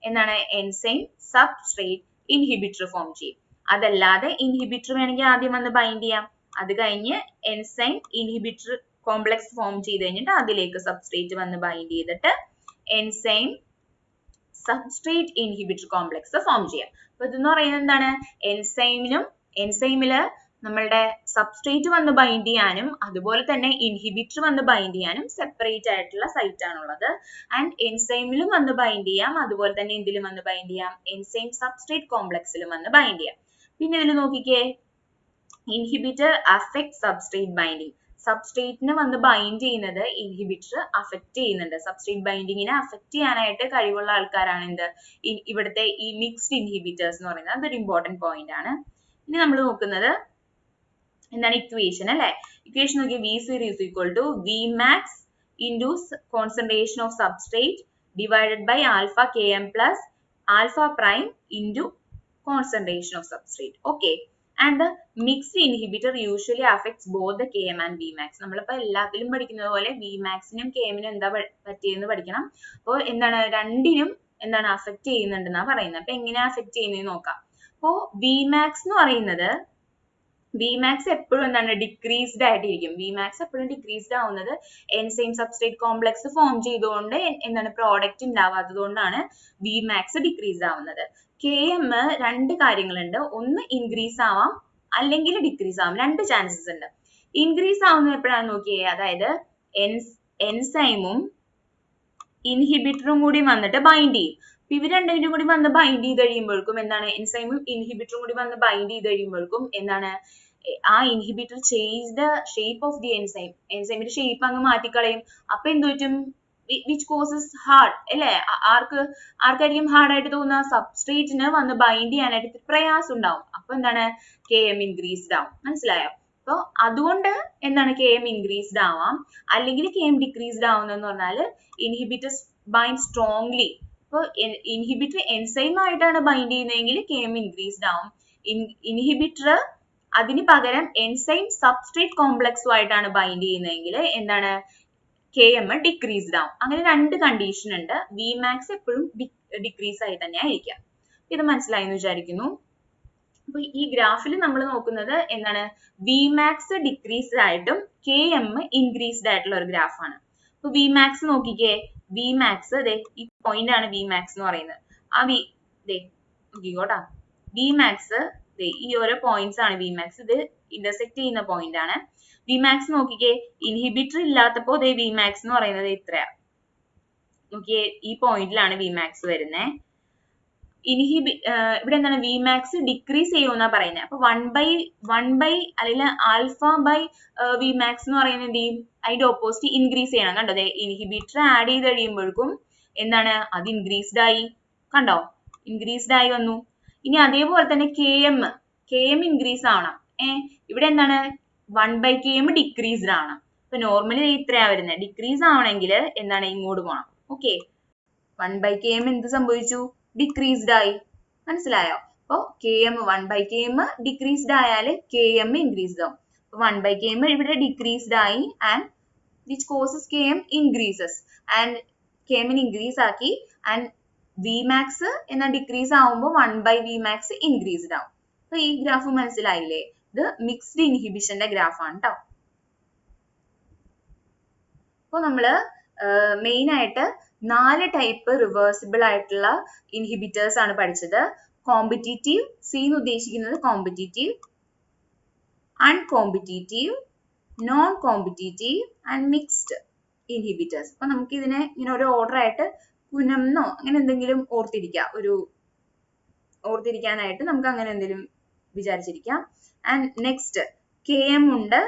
എന്താണ് എൻസൈം സബ്സ്ട്രേറ്റ് ഇൻഹിബിറ്റർ ഫോം ചെയ്യും. അതല്ലാതെ ഇൻഹിബിറ്റർ വേണമെങ്കിൽ ആദ്യം വന്ന് ബൈൻഡ് ചെയ്യാം, അത് കഴിഞ്ഞ് എൻസൈം ഇൻഹിബിറ്റർ കോംപ്ലക്സ് ഫോം ചെയ്ത് കഴിഞ്ഞിട്ട് അതിലേക്ക് സബ്സ്ട്രേറ്റ് വന്ന് ബൈൻഡ് ചെയ്തിട്ട് enzyme substrate inhibitor complex form ചെയ്യാം. അപ്പൊ ഇതെന്ന് പറയുന്നത് എന്താണ്, എൻസൈമില് നമ്മളുടെ സബ്സ്ട്രേറ്റ് വന്ന് ബൈൻഡ് ചെയ്യാനും അതുപോലെ തന്നെ ഇൻഹിബിറ്റർ വന്ന് ബൈൻഡ് ചെയ്യാനും സെപ്പറേറ്റ് ആയിട്ടുള്ള സൈറ്റ് ആണുള്ളത്. ആൻഡ് എൻസൈമിലും വന്ന് ബൈൻഡ് ചെയ്യാം, അതുപോലെ തന്നെ എന്തിലും വന്ന് ബൈൻഡ് ചെയ്യാം, എൻസൈം സബ്സ്ട്രേറ്റ് കോംപ്ലക്സിലും വന്ന് ബൈൻഡ് ചെയ്യാം. പിന്നെ ഇതിൽ നോക്കിക്കേ, ഇൻഹിബിറ്റർ അഫക്ട് സബ്സ്ട്രേറ്റ് ബൈൻഡിങ്. സബ്സ്ട്രേറ്റിനെ വന്ന് ബൈൻഡ് ചെയ്യുന്നത് ഇൻഹിബിറ്റർ അഫക്ട് ചെയ്യുന്നുണ്ട്. സബ്സ്ട്രേറ്റ് ബൈൻഡിങ്ങിനെ അഫക്ട് ചെയ്യാനായിട്ട് കഴിവുള്ള ആൾക്കാരാണ് എന്ത്, ഇവിടുത്തെ ഈ മിക്സ്ഡ് ഇൻഹിബിറ്റേഴ്സ് എന്ന് പറയുന്നത്. അതൊരു ഇമ്പോർട്ടന്റ് പോയിന്റ് ആണ്. ഇനി നമ്മൾ നോക്കുന്നത് എന്താണ്, ഇക്വേഷൻ അല്ലെ. Equation Nokia V0 is equal to Vmax into concentration of substrate divided by alpha Km plus alpha prime into concentration of substrate. Okay. And the mixed inhibitor usually affects both the Km and Vmax. നമ്മളിപ്പോ എല്ലാത്തിലും പഠിക്കുന്നത് പോലെ Vmaxനും Kmനും എന്താ പറ്റിയെന്ന് പഠിക്കണം. അപ്പോൾ എന്താണ്, രണ്ടിനും എന്താണ് അഫക്ട് ചെയ്യുന്നുണ്ടെന്നാ പറയുന്നത്. അപ്പൊ എങ്ങനെയാ അഫക്ട് ചെയ്യുന്നതെന്ന് നോക്കാം. അപ്പോ Vmax എന്ന് പറയുന്നത്, Vmax എപ്പോഴും എന്താണ് ഡിക്രീസ്ഡ് ആയിട്ടിരിക്കും. Vmax എപ്പോഴും ഡിക്രീസ്ഡ് ആവുന്നത് എൻസൈം സബ്സ്ട്രേറ്റ് കോംപ്ലക്സ് ഫോം ചെയ്തുകൊണ്ട് എന്താണ് പ്രോഡക്റ്റ് ഉണ്ടാവാത്തത് കൊണ്ടാണ് Vmax ഡിക്രീസ് ആവുന്നത്. Km രണ്ട് കാര്യങ്ങളുണ്ട്, ഒന്ന് ഇൻക്രീസ് ആവാം അല്ലെങ്കിൽ ഡിക്രീസ് ആവാം, രണ്ട് ചാൻസസ് ഉണ്ട്. ഇൻക്രീസ് ആവുന്നത് എപ്പോഴാണ് നോക്കിയേ, അതായത് എൻസൈമും ഇൻഹിബിറ്ററും കൂടി വന്നിട്ട് ബൈൻഡ് ചെയ്യും. ഇവർ രണ്ടുപേരും കൂടി വന്ന് ബൈൻഡ് ചെയ്ത് കഴിയുമ്പോഴേക്കും എന്താണ്, എൻസൈമും ഇൻഹിബിറ്ററും കൂടി വന്ന് ബൈൻഡ് ചെയ്ത് കഴിയുമ്പോഴേക്കും എന്താണ്, ആ inhibitor change the shape of the എൻസൈമിന്റെ ഷേപ്പ് അങ്ങ് മാറ്റിക്കളയും. അപ്പൊ എന്ത് പറ്റും, വിച്ച് കോസസ് ഹാർഡ് അല്ലെ, ആർക്കായിരിക്കും ഹാർഡ് ആയിട്ട് തോന്നുക, സബ്സ്ട്രേറ്റിന് വന്ന് ബൈൻഡ് ചെയ്യാനായിട്ട് പ്രയാസം ഉണ്ടാവും. അപ്പൊ എന്താണ്, Km ഇൻക്രീസ്ഡ് ആവും. മനസ്സിലായോ? അപ്പൊ അതുകൊണ്ട് എന്താണ് Km ഇൻക്രീസ്ഡ് ആവാം, അല്ലെങ്കിൽ Km ഡിക്രീസ്ഡ് ആവുന്നതെന്ന് പറഞ്ഞാല് ഇൻഹിബിറ്റർ ബൈൻഡ് സ്ട്രോങ്ലി. ഇപ്പൊ ഇൻഹിബിറ്റർ എൻസൈം ആയിട്ടാണ് ബൈൻഡ് ചെയ്യുന്നതെങ്കിൽ Km ഇൻക്രീസ്ഡ് ആവും. ഇൻഹിബിറ്റർ അതിന് പകരം എൻസൈം സബ്സ്ട്രേറ്റ് കോംപ്ലക്സുമായിട്ടാണ് ബൈൻഡ് ചെയ്യുന്നതെങ്കിൽ എന്താണ്, Km ഡിക്രീസ്ഡ് ആവും. അങ്ങനെ രണ്ട് കണ്ടീഷൻ ഉണ്ട്. Vmax എപ്പോഴും ഡിക്രീസ് ആയി തന്നെ ആയിരിക്കാം. ഇത് മനസ്സിലായി എന്ന് വിചാരിക്കുന്നു. അപ്പൊ ഈ ഗ്രാഫിൽ നമ്മൾ നോക്കുന്നത് എന്താണ്, Vmax ഡിക്രീസ്ഡ് ആയിട്ടും Km ഇൻക്രീസ്ഡ് ആയിട്ടുള്ള ഒരു ഗ്രാഫാണ്. അപ്പൊ Vmax നോക്കിക്കേ, Vmax ഈ പോയിന്റ് ആണ് Vmax എന്ന് പറയുന്നത്. ആ നോക്കിക്കോട്ടാ, Vmax ഈ ഓരോ പോയിന്റ്സ് ആണ് Vmax, ഇത് ഇന്റർസെക്ട് ചെയ്യുന്ന പോയിന്റ് ആണ്. Vmax നോക്കിക്കേ, ഇൻഹിബിറ്റർ ഇല്ലാത്തപ്പോ Vmax എന്ന് പറയുന്നത് ഇത്രയാ. നോക്കിയേ, ഈ പോയിന്റിലാണ് Vmax വരുന്നത്. ഇവിടെ എന്താണ്, Vmax ഡിക്രീസ് ചെയ്യുമെന്നാ പറയുന്നത്. അപ്പൊ 1 അല്ലെങ്കിൽ ആൽഫ ബൈ Vmax എന്ന് പറയുന്നത് എന്ത് ചെയ്യും, അതിന്റെ ഓപ്പോസിറ്റ് ഇൻക്രീസ് ചെയ്യണം. കണ്ടോ, ഇൻഹിബിറ്റർ ആഡ് ചെയ്ത് കഴിയുമ്പോഴേക്കും എന്താണ്, അത് ഇൻക്രീസ്ഡ് ആയി. കണ്ടോ, ഇൻക്രീസ്ഡ് ആയി വന്നു. ഇനി അതേപോലെ തന്നെ Km ഇൻക്രീസ് ആവണം. ഇവിടെ എന്താണ്, 1/Km ഡിക്രീസ്ഡ് ആണ്. ഇപ്പൊ നോർമലി ഇത്രയാ വരുന്നത്. ഡിക്രീസ് ആവണമെങ്കിൽ എന്താണ്, ഇങ്ങോട്ട് പോകണം. ഓക്കെ, 1/Km എന്ത് സംഭവിച്ചു, ഡിക്രീസ്ഡ് ആയി. മനസ്സിലായോ? അപ്പൊ 1/Km ഡിക്രീസ്ഡ് ആയാൽ Km ഇൻക്രീസ്ഡ് ആവും. 1/Km ഇവിടെ ഡിക്രീസ്ഡ് ആയി, and which causes Km increases, and Km increase ആക്കി, ആൻഡ് Vmax എന്ന ഡിക്രീസ് ആവുമ്പോൾ 1/Vmax ഇൻക്രീസ്ഡ് ആവും. അപ്പൊ ഈ ഗ്രാഫ് മനസ്സിലായില്ലേ? ഇത് മിക്സ്ഡ് ഇൻഹിബിഷന്റെ ഗ്രാഫാണ് കേട്ടോ. അപ്പൊ നമ്മള് മെയിൻ ആയിട്ട് 4 ടൈപ്പ് റിവേഴ്സിബിൾ ആയിട്ടുള്ള ഇൻഹിബിറ്റേഴ്സ് ആണ് പഠിച്ചത്. കോമ്പറ്റീറ്റീവ്, C എന്ന് ഉദ്ദേശിക്കുന്നത് competitive, uncompetitive, non competitive and mixed inhibitors. അപ്പൊ നമുക്ക് ഇതിനെ ഇങ്ങനെ ഒരു ഓർഡർ ആയിട്ട് കുനംന്നോ അങ്ങനെ എന്തെങ്കിലും ഓർത്തിരിക്കാനായിട്ട് നമുക്ക് അങ്ങനെ എന്തെങ്കിലും വിചാരിച്ചിരിക്കാം. ആൻഡ് നെക്സ്റ്റ് KM ഉണ്ട്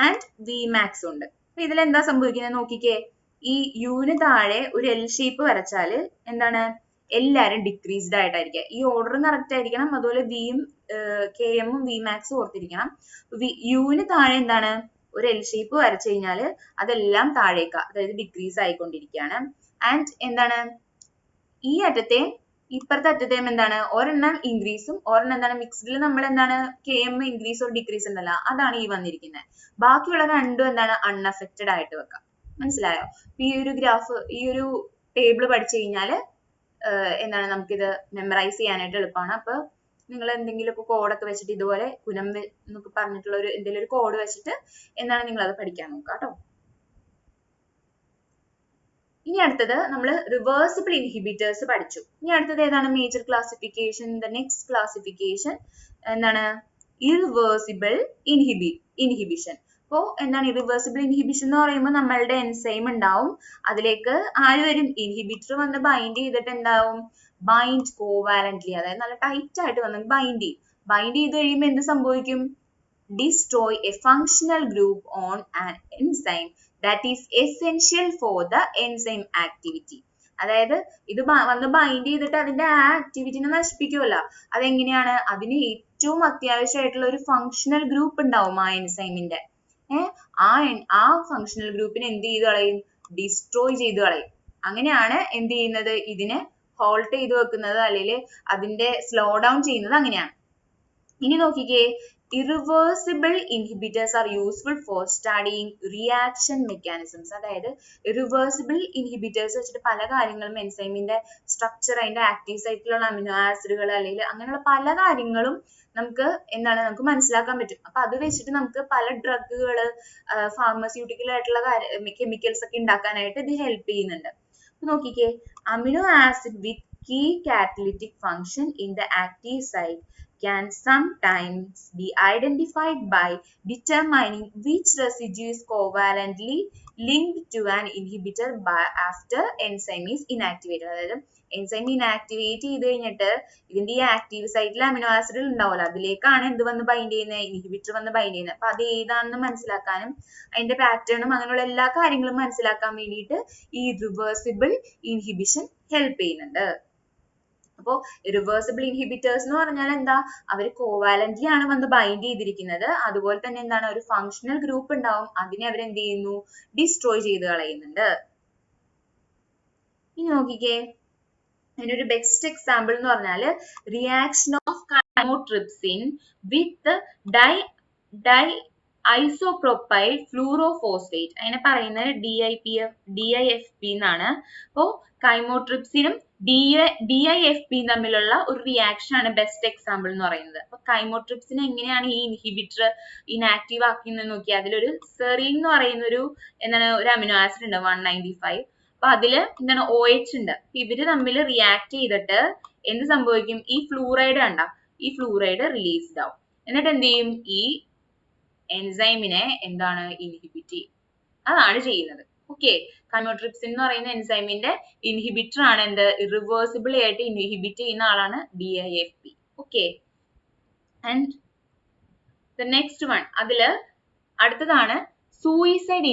ആൻഡ് Vmax ഉണ്ട്. അപ്പൊ ഇതിലെന്താ സംഭവിക്കുന്നത് നോക്കിക്കേ. ഈ യുവിന് താഴെ ഒരു L ഷേപ്പ് വരച്ചാല് എന്താണ് എല്ലാരും ഡിക്രീസ്ഡ് ആയിട്ടായിരിക്കുക. ഈ ഓർഡറും കറക്റ്റ് ആയിരിക്കണം. അതുപോലെ വിയും KM ഉം Vmaxും ഓർത്തിരിക്കണം. യുവിന് താഴെ എന്താണ് ഒരു L ഷേപ്പ് വരച്ചു കഴിഞ്ഞാല് അതെല്ലാം താഴേക്കാ, അതായത് ഡിക്രീസ് ആയിക്കൊണ്ടിരിക്കുകയാണ്. ആൻഡ് എന്താണ് ഈ അറ്റത്തെയും ഇപ്പുറത്തെ അറ്റത്തെയും എന്താണ് ഒരെണ്ണം ഇൻക്രീസും ഒരെണ്ണം എന്താണ് മിക്സ്ഡിൽ നമ്മൾ എന്താണ് KM ഇൻക്രീസ് ഓർ ഡിക്രീസ് ഉണ്ടല്ലോ, അതാണ് ഈ വന്നിരിക്കുന്നത്. ബാക്കിയുള്ള രണ്ടും എന്താണ് അൺഅഫക്റ്റഡ് ആയിട്ട് വെക്കാം. മനസ്സിലായോ? ഈ ഒരു ഗ്രാഫ്, ഈ ഒരു ടേബിൾ പഠിച്ചു കഴിഞ്ഞാല് എന്താണ് നമുക്കിത് മെമ്മറൈസ് ചെയ്യാനായിട്ട് എളുപ്പമാണ്. അപ്പൊ നിങ്ങൾ എന്തെങ്കിലുമൊക്കെ കോഡൊക്കെ വെച്ചിട്ട് ഇതുപോലെ കുനം എന്നൊക്കെ പറഞ്ഞിട്ടുള്ള ഒരു എന്തെങ്കിലും ഒരു കോഡ് വെച്ചിട്ട് എന്താണ് നിങ്ങൾ അത് പഠിക്കാൻ നോക്കുക കേട്ടോ. ഇനി അടുത്തത് നമ്മൾ റിവേഴ്സിബിൾ ഇൻഹിബിറ്റേഴ്സ് പഠിച്ചു. ഇനി അടുത്തത് ഏതാണ് major classification? The next classification എന്താണ് ഇറിവേഴ്സിബിൾ ഇൻഹിബിഷൻ. അപ്പോ എന്താണ് ഇറിവേഴ്സിബിൾ ഇൻഹിബിഷൻ എന്ന് പറയുമ്പോൾ നമ്മളുടെ എൻസൈം ഉണ്ടാവും, അതിലേക്ക് ആര് വരും ഇൻഹിബിറ്റർ വന്ന് ബൈൻഡ് ചെയ്തിട്ട് എന്താവും ബൈൻഡ് കോവാലന്റ്ലി, അതായത് നല്ല ടൈറ്റ് ആയിട്ട് വന്ന് ബൈൻഡ് ചെയ്ത് കഴിയുമ്പോൾ എന്ത് സംഭവിക്കും? destroy a functional group on an enzyme that is essential for the enzyme activity. അതായത് ഇത് വന്ന് ബൈൻഡ് ചെയ്തിട്ട് അതിന്റെ ആ ആക്ടിവിറ്റിനെ നശിപ്പിക്കുമല്ലോ. അതെങ്ങനെയാണ്? അതിന് ഏറ്റവും അത്യാവശ്യമായിട്ടുള്ള ഒരു ഫങ്ഷണൽ ഗ്രൂപ്പ് ഉണ്ടാവും ആ എൻസൈമിന്റെ. ആ ഫങ്ഷണൽ ഗ്രൂപ്പിനെ എന്ത് ചെയ്ത് കളയും? ഡിസ്ട്രോയ് ചെയ്ത് കളയും. അങ്ങനെയാണ് എന്ത് ചെയ്യുന്നത്? ഇതിനെ ഹോൾട്ട് ചെയ്ത് വെക്കുന്നത്, അല്ലെങ്കിൽ അതിന്റെ സ്ലോ ഡൗൺ ചെയ്യുന്നത് അങ്ങനെയാണ്. ഇനി നോക്കിക്കേ, irreversible inhibitors are useful for studying reaction mechanisms. അതായത് irreversible inhibitors വെച്ചിട്ട് പല കാര്യങ്ങളും എൻസൈമിന്റെ സ്ട്രക്ചർ, അതിന്റെ ആക്റ്റീവ് സൈറ്റിലുള്ള അമിനോ ആസിഡുകൾ അല്ലെങ്കിൽ അങ്ങനെയുള്ള പല കാര്യങ്ങളും നമുക്ക് മനസ്സിലാക്കാൻ പറ്റും. അപ്പൊ അത് വെച്ചിട്ട് നമുക്ക് പല ഡ്രഗുകൾ, ഫാർമസ്യൂട്ടിക്കൽ ആയിട്ടുള്ള കെമിക്കൽസ് ഒക്കെ ഉണ്ടാക്കാനായിട്ട് ഇത് ഹെൽപ്പ് ചെയ്യുന്നുണ്ട്. നോക്കിക്കേ, amino acid with key catalytic function in the active site can sometimes be identified by determining which residue is covalently linked to an inhibitor after enzyme is inactivated. അതായത് enzyme inactivate ചെയ്ത് കഴിഞ്ഞിട്ട് ഇതിന്റെ ഈ active സൈറ്റിൽ amino acid ഉണ്ടാവുമല്ലോ, അതിലേക്കാണ് എന്ത് വന്ന് ബൈൻഡ് ചെയ്യുന്നത്? ഇൻഹിബിറ്റർ വന്ന് ബൈൻഡ് ചെയ്യുന്നത്. അപ്പൊ അത് ഏതാണെന്ന് മനസ്സിലാക്കാനും അതിന്റെ പാറ്റേണും അങ്ങനെയുള്ള എല്ലാ കാര്യങ്ങളും മനസ്സിലാക്കാൻ വേണ്ടിയിട്ട് ഈ റിവേഴ്സിബിൾ ഇൻഹിബിഷൻ ഹെൽപ്പ് ചെയ്യുന്നുണ്ട്. അപ്പോ റിവേഴ്സിബിൾ ഇൻഹിബിറ്റേഴ്സ് എന്ന് പറഞ്ഞാൽ എന്താ? അവർ കോവാലന്റ്ലി ആണ് വന്ന് ബൈൻഡ് ചെയ്തിരിക്കുന്നത്. അതുപോലെ തന്നെ എന്താണ് ഒരു ഫങ്ഷണൽ ഗ്രൂപ്പ് ഉണ്ടാവും, അതിനെ അവരെന്ത് ചെയ്യുന്നു? ഡിസ്ട്രോയ് ചെയ്ത് കളയുന്നുണ്ട്. ഇനി നോക്കിക്കേ, അതിനൊരു ബെസ്റ്റ് എക്സാമ്പിൾ എന്ന് പറഞ്ഞാല് reaction of chymotrypsin with isopropyl fluorophosphate, അതിനെ പറയുന്നത് DIFP എന്നാണ്. അപ്പോ കൈമോട്രിപ്സിനും DIFP തമ്മിലുള്ള ഒരു റിയാക്ഷൻ ആണ് ബെസ്റ്റ് എക്സാമ്പിൾ എന്ന് പറയുന്നത്. അപ്പൊ കൈമോട്രിപ്സിനെ എങ്ങനെയാണ് ഈ ഇൻഹിബിറ്റർ ഇനാക്റ്റീവ് ആക്കുന്നത് നോക്കിയാൽ അതിലൊരു സെറീൻ എന്ന് പറയുന്ന ഒരു അമിനോ ആസിഡ് ഉണ്ട് 195. അപ്പൊ അതില് OH ഉണ്ട്. ഇവര് തമ്മിൽ റിയാക്ട് ചെയ്തിട്ട് എന്ത് സംഭവിക്കും? ഈ ഫ്ലൂറൈഡ് കണ്ട, ഈ ഫ്ലൂറൈഡ് റിലീസ്ഡ് ആവും. എന്നിട്ട് എന്ത് ചെയ്യും? ഈ എൻസൈമിനെ ഇൻഹിബിറ്റ് ചെയ്യും. അതാണ് ചെയ്യുന്നത്. ഓക്കെ, കൈമോട്രിപ്സിൻ എന്ന് പറയുന്ന എൻസൈമിന്റെ ഇൻഹിബിറ്റർ ആണ് എന്ത്? ഇറിവേഴ്സിബിൾ ആയിട്ട് ഇൻഹിബിറ്റ് ചെയ്യുന്ന ആളാണ് DIFP. Okay, and the next one, അതില് അടുത്തതാണ് സൂയിസൈഡ്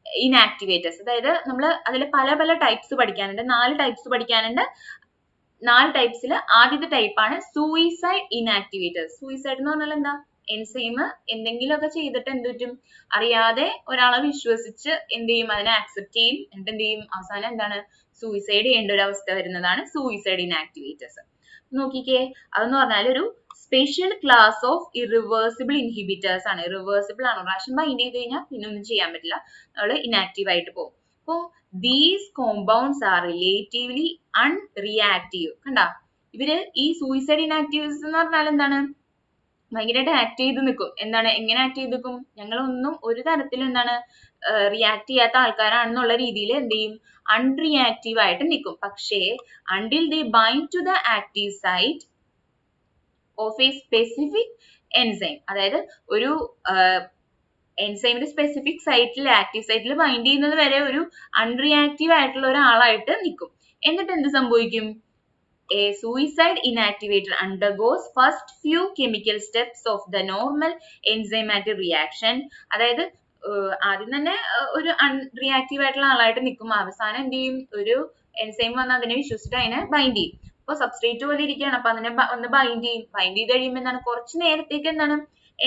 ഇനാക്ടിവേറ്റേഴ്സ്. അതായത് നമ്മൾ അതിൽ പല ടൈപ്സ് പഠിക്കാനുണ്ട്, 4 ടൈപ്സ് പഠിക്കാനുണ്ട്. 4 ടൈപ്സിൽ ആദ്യത്തെ ടൈപ്പാണ് സൂയിസൈഡ് ഇനാക്ടിവേറ്റേഴ്സ്. സൂയിസൈഡ് എന്ന് പറഞ്ഞാൽ എന്താ? എൻസൈം എന്തെങ്കിലുമൊക്കെ ചെയ്തിട്ട് എന്ത് പറ്റും? അറിയാതെ ഒരാളെ വിശ്വസിച്ച് എന്ത് ചെയ്യും? അതിനെ ആക്സെപ്റ്റ് ചെയ്യും. എന്നിട്ട് എന്ത് ചെയ്യും? അവസാനം എന്താണ്? സൂയിസൈഡ് ചെയ്യേണ്ട ഒരു അവസ്ഥ വരുന്നതാണ് സൂയിസൈഡ് ഇനാക്ടിവേറ്റേഴ്സ്. നോക്കിക്കേ, അതെന്ന് പറഞ്ഞാൽ ഒരു special class of irreversible inhibitors ആണ്. ഇറിവേഴ്സിബിൾ ആണ്, പ്രാവശ്യം ബൈൻഡ് ചെയ്ത് കഴിഞ്ഞാൽ പിന്നെ ഒന്നും ചെയ്യാൻ പറ്റില്ല, നമ്മൾ ഇനാക്റ്റീവ് ആയിട്ട് പോകും. അപ്പോ ദീസ് കോമ്പൗണ്ട്സ് ആർ റിലേറ്റീവ്ലി അൺറിയാക്റ്റീവ്. കണ്ടാ, ഇവര് ഈ സൂയിസൈഡ് ഇനാക്ടിവേഴ്സ് എന്ന് പറഞ്ഞാൽ എന്താണ്? ഭയങ്കരമായിട്ട് ആക്ട് ചെയ്ത് നിൽക്കും. എങ്ങനെ ആക്ട് ചെയ്ത് നിൽക്കും? ഞങ്ങളൊന്നും ഒരു തരത്തിലും റിയാക്ട് ചെയ്യാത്ത ആൾക്കാരാണെന്നുള്ള രീതിയിൽ എന്ത് ചെയ്യും? അൺറിയാക്റ്റീവ് ആയിട്ട് നിൽക്കും. പക്ഷേ until they bind to the active site of a specific enzyme, അതായത് ഒരു എൻസൈമിന്റെ സ്പെസിഫിക് സൈറ്റിൽ, ആക്റ്റീവ് സൈറ്റിൽ ബൈൻഡ് ചെയ്യുന്നത് വരെ ഒരു അൺറിയാക്റ്റീവ് ആയിട്ടുള്ള ഒരാളായിട്ട് നിൽക്കും. എന്നിട്ട് എന്ത് സംഭവിക്കും? A suicide inactivator undergoes first few chemical steps of the normal enzymatic reaction. അതായത് ആദ്യം തന്നെ ഒരു റിയാക്റ്റീവ് ആയിട്ടുള്ള ആളായിട്ട് നിൽക്കും. അവസാനം എന്ത് ചെയ്യും? ഒരു എൻസൈം വന്ന് അതിനെ വിശ്വസിച്ചിട്ട് അതിനെ ബൈൻഡ് ചെയ്യും. അപ്പൊ സബ്സ്ട്രേറ്റ് പോലെ ഇരിക്കുകയാണ്. അപ്പൊ അതിനെ ഒന്ന് ബൈൻഡ് ചെയ്യും. ബൈൻഡ് ചെയ്ത് കഴിയുമ്പോൾ എന്താണ്? കുറച്ച് നേരത്തേക്ക് എന്താണ്?